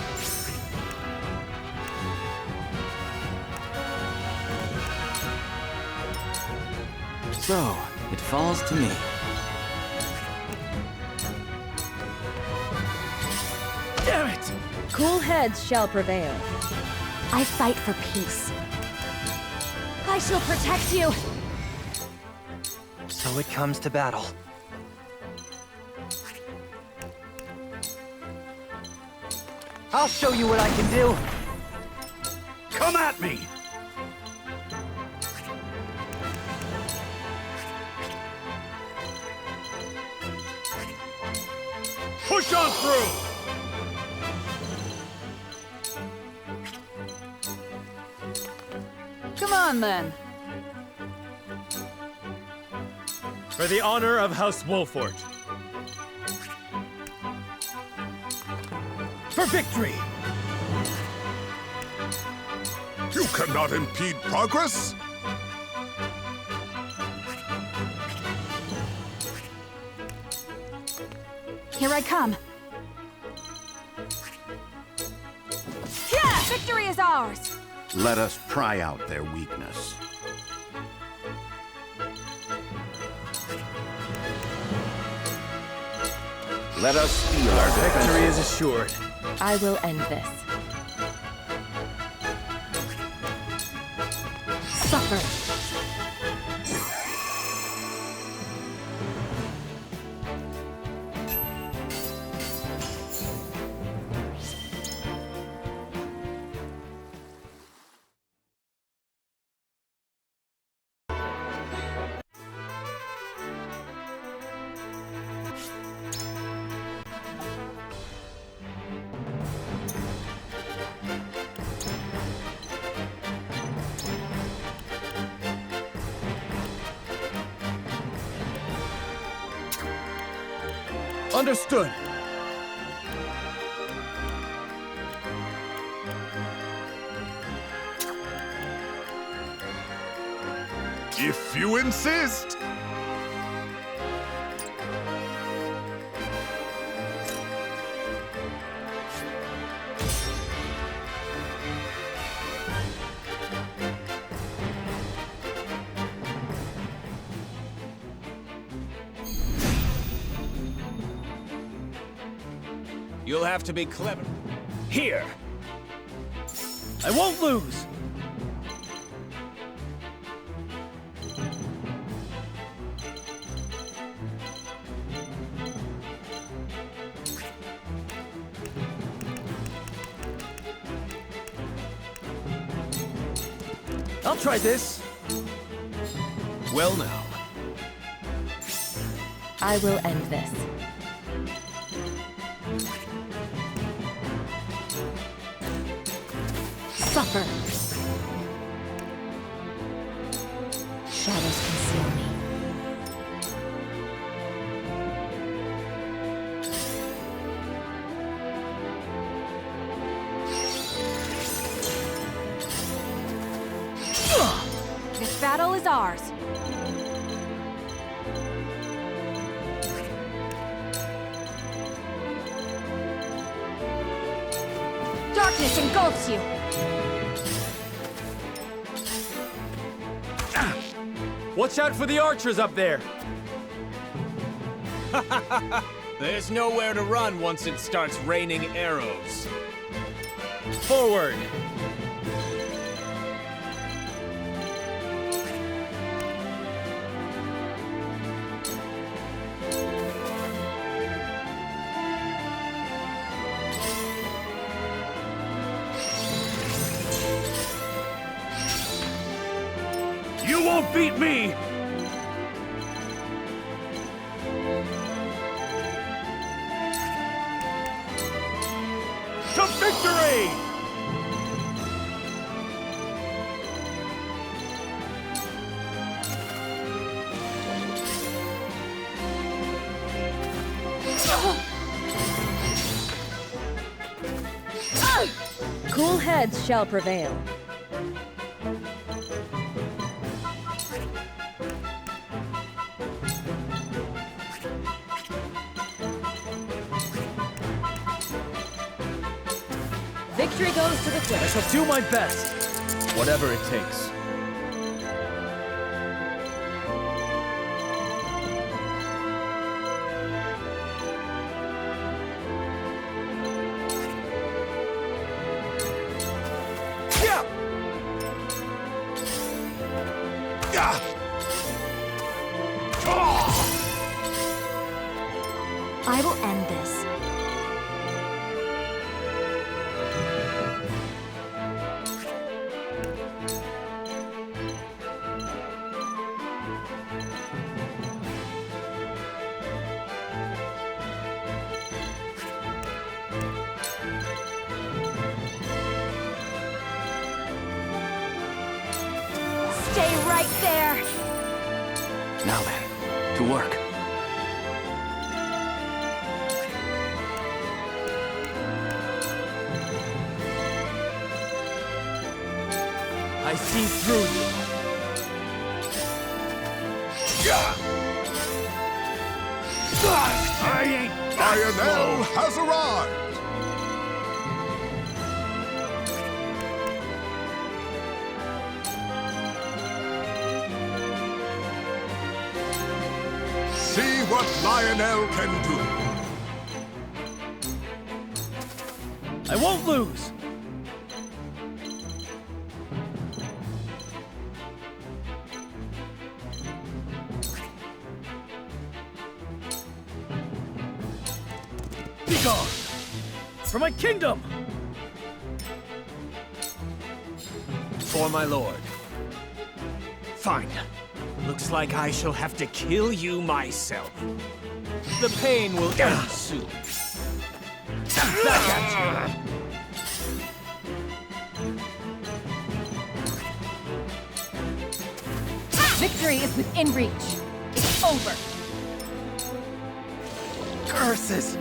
So, it falls to me. Damn it! Cool heads shall prevail. I fight for peace. I shall protect you! So it comes to battle. I'll show you what I can do! Come at me! Push on through! Come on, then. For the honor of House Wolfort. For victory! You cannot impede progress? Here I come. Yeah! Victory is ours! Let us try out their weakness. Let us steal our defenses. Victory is assured. I will end this. Suffer! Understood. If you insist. You'll have to be clever. Here! I won't lose! I'll try this. Well now. I will end this. Suffer! Shadows conceal me. This battle is ours. Darkness engulfs you. Watch out for the archers up there! There's nowhere to run once it starts raining arrows. Forward! You won't beat me! To victory! Cool heads shall prevail. Victory goes to the I Twitch. shall do my best, whatever it takes. I will end this. Stay right there. Now then, to work. I see through you. I ain't Lionel has arrived! See what Lionel can do. I won't lose! Be gone! For my kingdom! For my lord. Fine. Looks like I shall have to kill you myself. The pain will end soon. Back at you! Victory is within reach. It's over. Curses!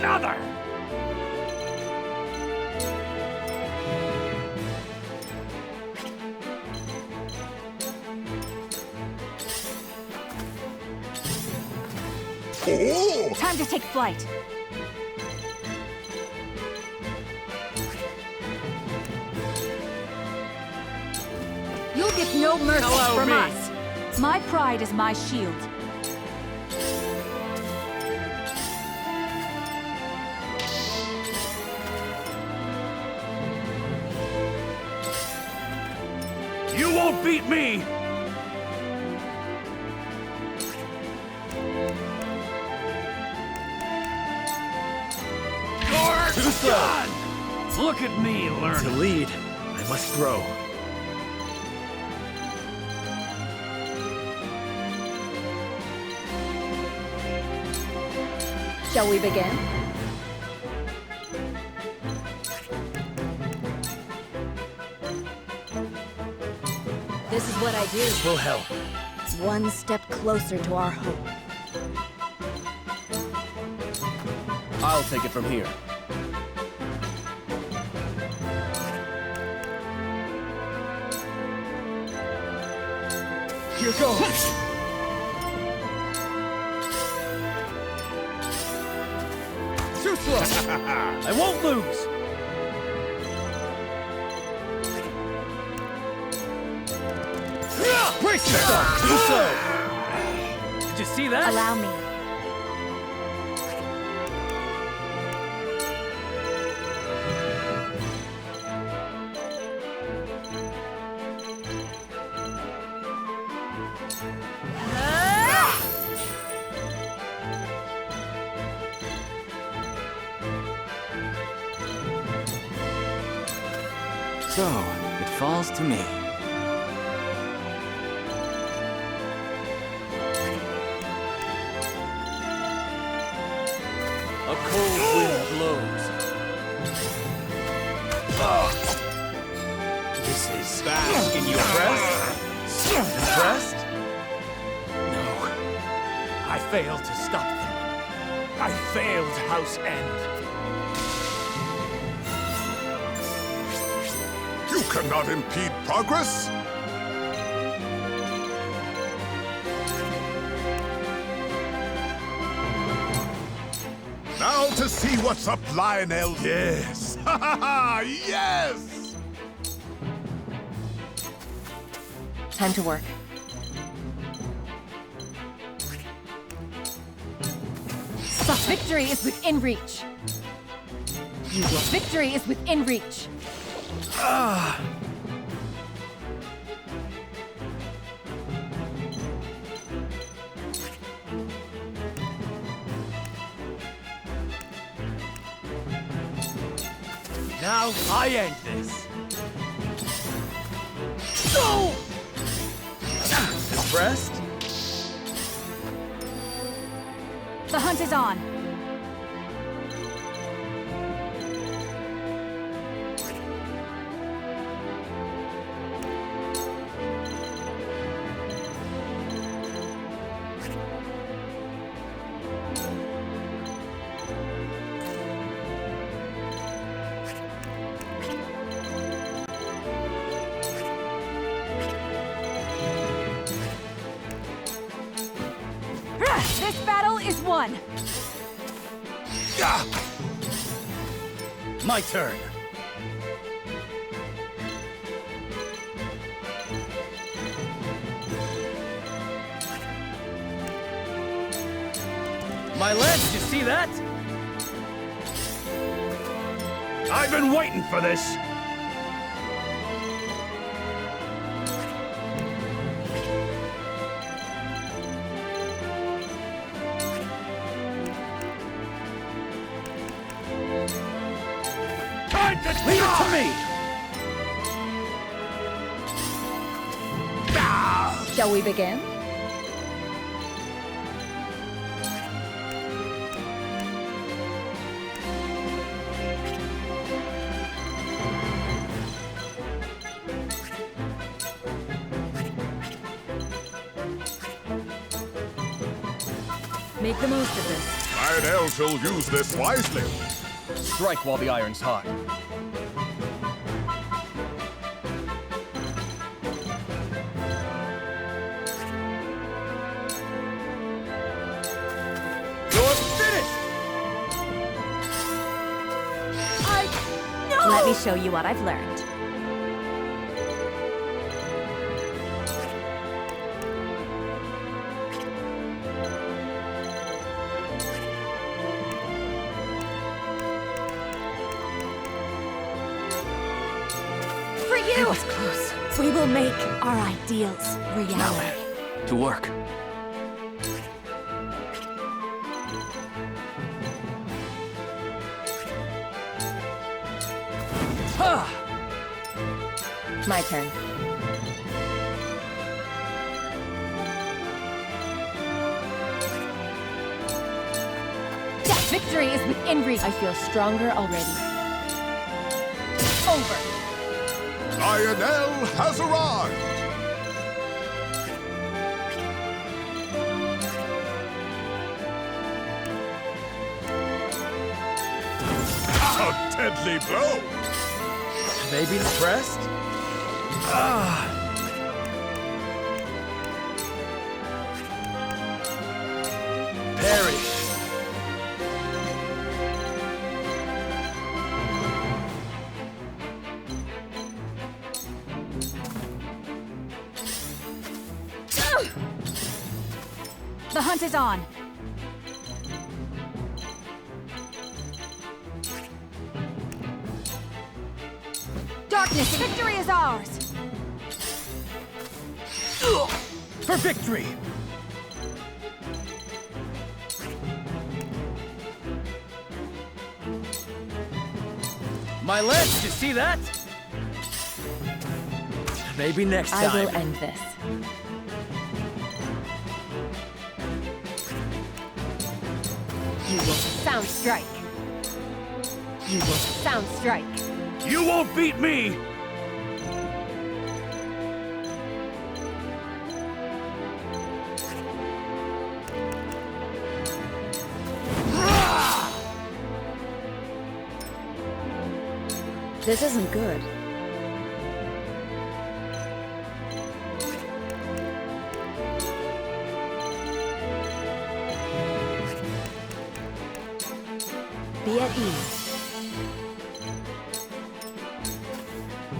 another! Oh! Time to take flight. You'll get no mercy from us. My pride is my shield. You won't beat me! You're done! Look at me learn. To lead, I must grow. Shall we begin? This is what I do. This will help. One step closer to our hope. I'll take it from here. Here goes! Too slow! I won't lose! Brace yourself! Too slow! Did you see that? Allow me. So, it falls to me. A cold wind blows. This is Bask in your breast? Impressed? No. I failed to stop them. I failed House End. You cannot impede progress! Now to see what's up, Lionel. Yes! Ha ha ha! Yes! Time to work. Victory is within reach. Victory is within reach. Now I end this. No! Impressed? The hunt is on. This battle is won. My turn. My lance, did you see that? I've been waiting for this. Leave it to me! Shall we begin? Make the most of this. Lionel shall use this wisely. Strike while the iron's hot. Let me show you what I've learned. For you! It was close. We will make our ideals reality. Now then, to work. My turn. That victory is within reach. I feel stronger already. Over. Lionel has arrived! A deadly blow! Maybe impressed? Perish. The hunt is on. Darkness, victory is ours! For victory! My lance, did you see that? Maybe next time. I will end this. You will sound strike. You will sound strike. You won't beat me! This isn't good. Be at ease.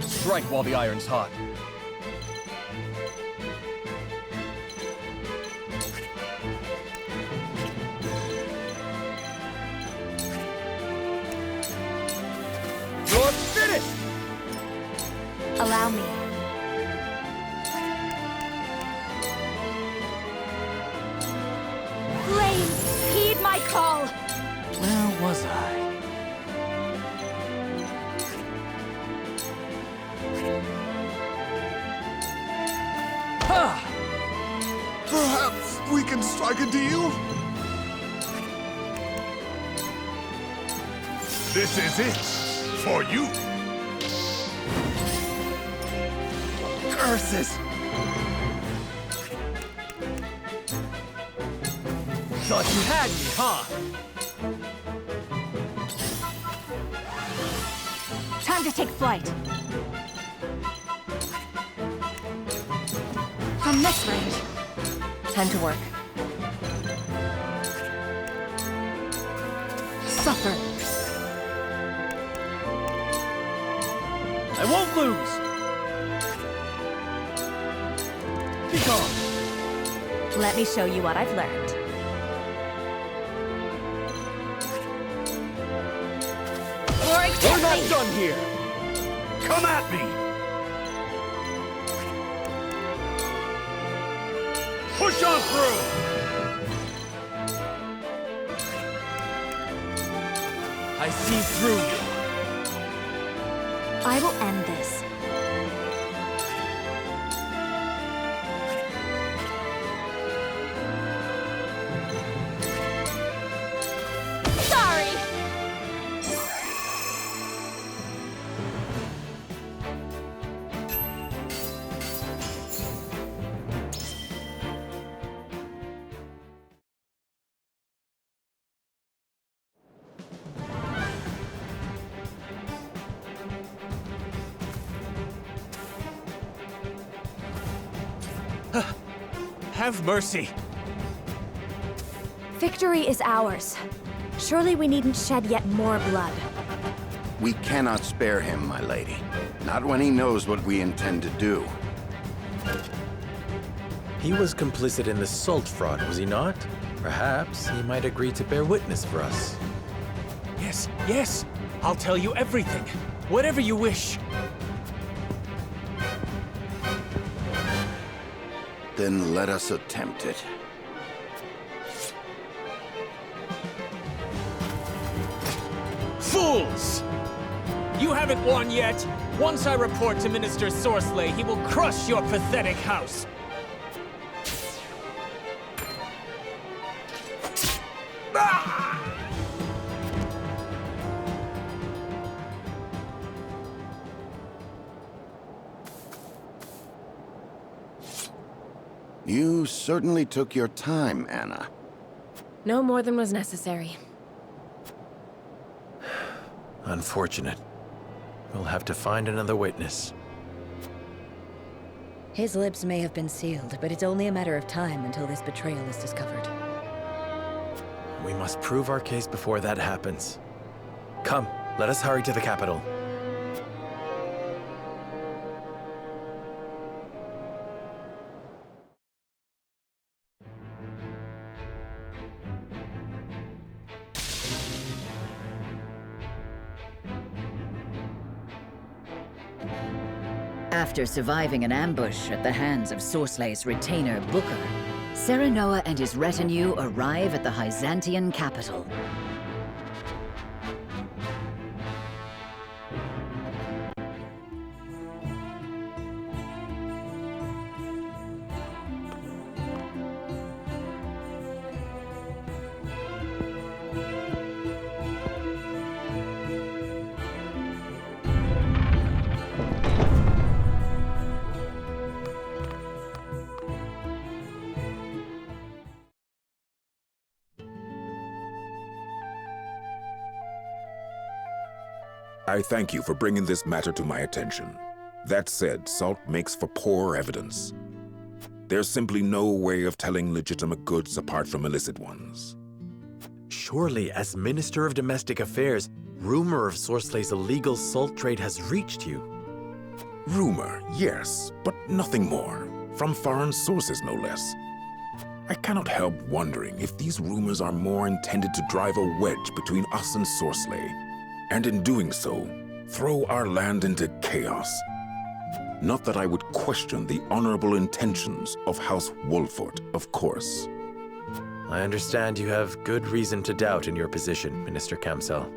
Strike while the iron's hot. You're finished! Allow me. Flames, heed my call! Where was I? Perhaps we can strike a deal? This is it. For you. Curses! Thought you had me, huh? Time to take flight. From this range. Time to work. Suffer. I won't lose! Be gone! Let me show you what I've learned. We're not done here! Come at me! Push on through! I see through you. I will end this. Sorry! Have mercy! Victory is ours. Surely we needn't shed yet more blood. We cannot spare him, my lady. Not when he knows what we intend to do. He was complicit in the salt fraud, was he not? Perhaps he might agree to bear witness for us. Yes, yes! I'll tell you everything. Whatever you wish. Then let us attempt it. Fools! You haven't won yet. Once I report to Minister Sorsley, he will crush your pathetic house. You certainly took your time, Anna. No more than was necessary. Unfortunate. We'll have to find another witness. His lips may have been sealed, but it's only a matter of time until this betrayal is discovered. We must prove our case before that happens. Come, let us hurry to the capital. After surviving an ambush at the hands of Sorsley's retainer, Booker, Serenoa and his retinue arrive at the Hyzantian capital. I thank you for bringing this matter to my attention. That said, salt makes for poor evidence. There's simply no way of telling legitimate goods apart from illicit ones. Surely, as Minister of Domestic Affairs, rumor of Sorsley's illegal salt trade has reached you. Rumor, yes, but nothing more. From foreign sources, no less. I cannot help wondering if these rumors are more intended to drive a wedge between us and Sorsley, and in doing so, throw our land into chaos. Not that I would question the honorable intentions of House Wolfort, of course. I understand you have good reason to doubt in your position, Minister Kamsel.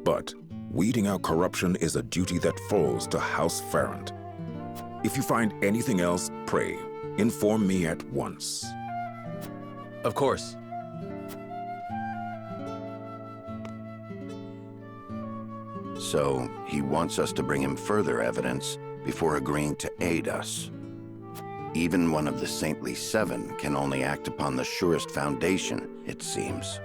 But weeding out corruption is a duty that falls to House Farrant. If you find anything else, pray, inform me at once. Of course. So, he wants us to bring him further evidence before agreeing to aid us. Even one of the Saintly Seven can only act upon the surest foundation, it seems.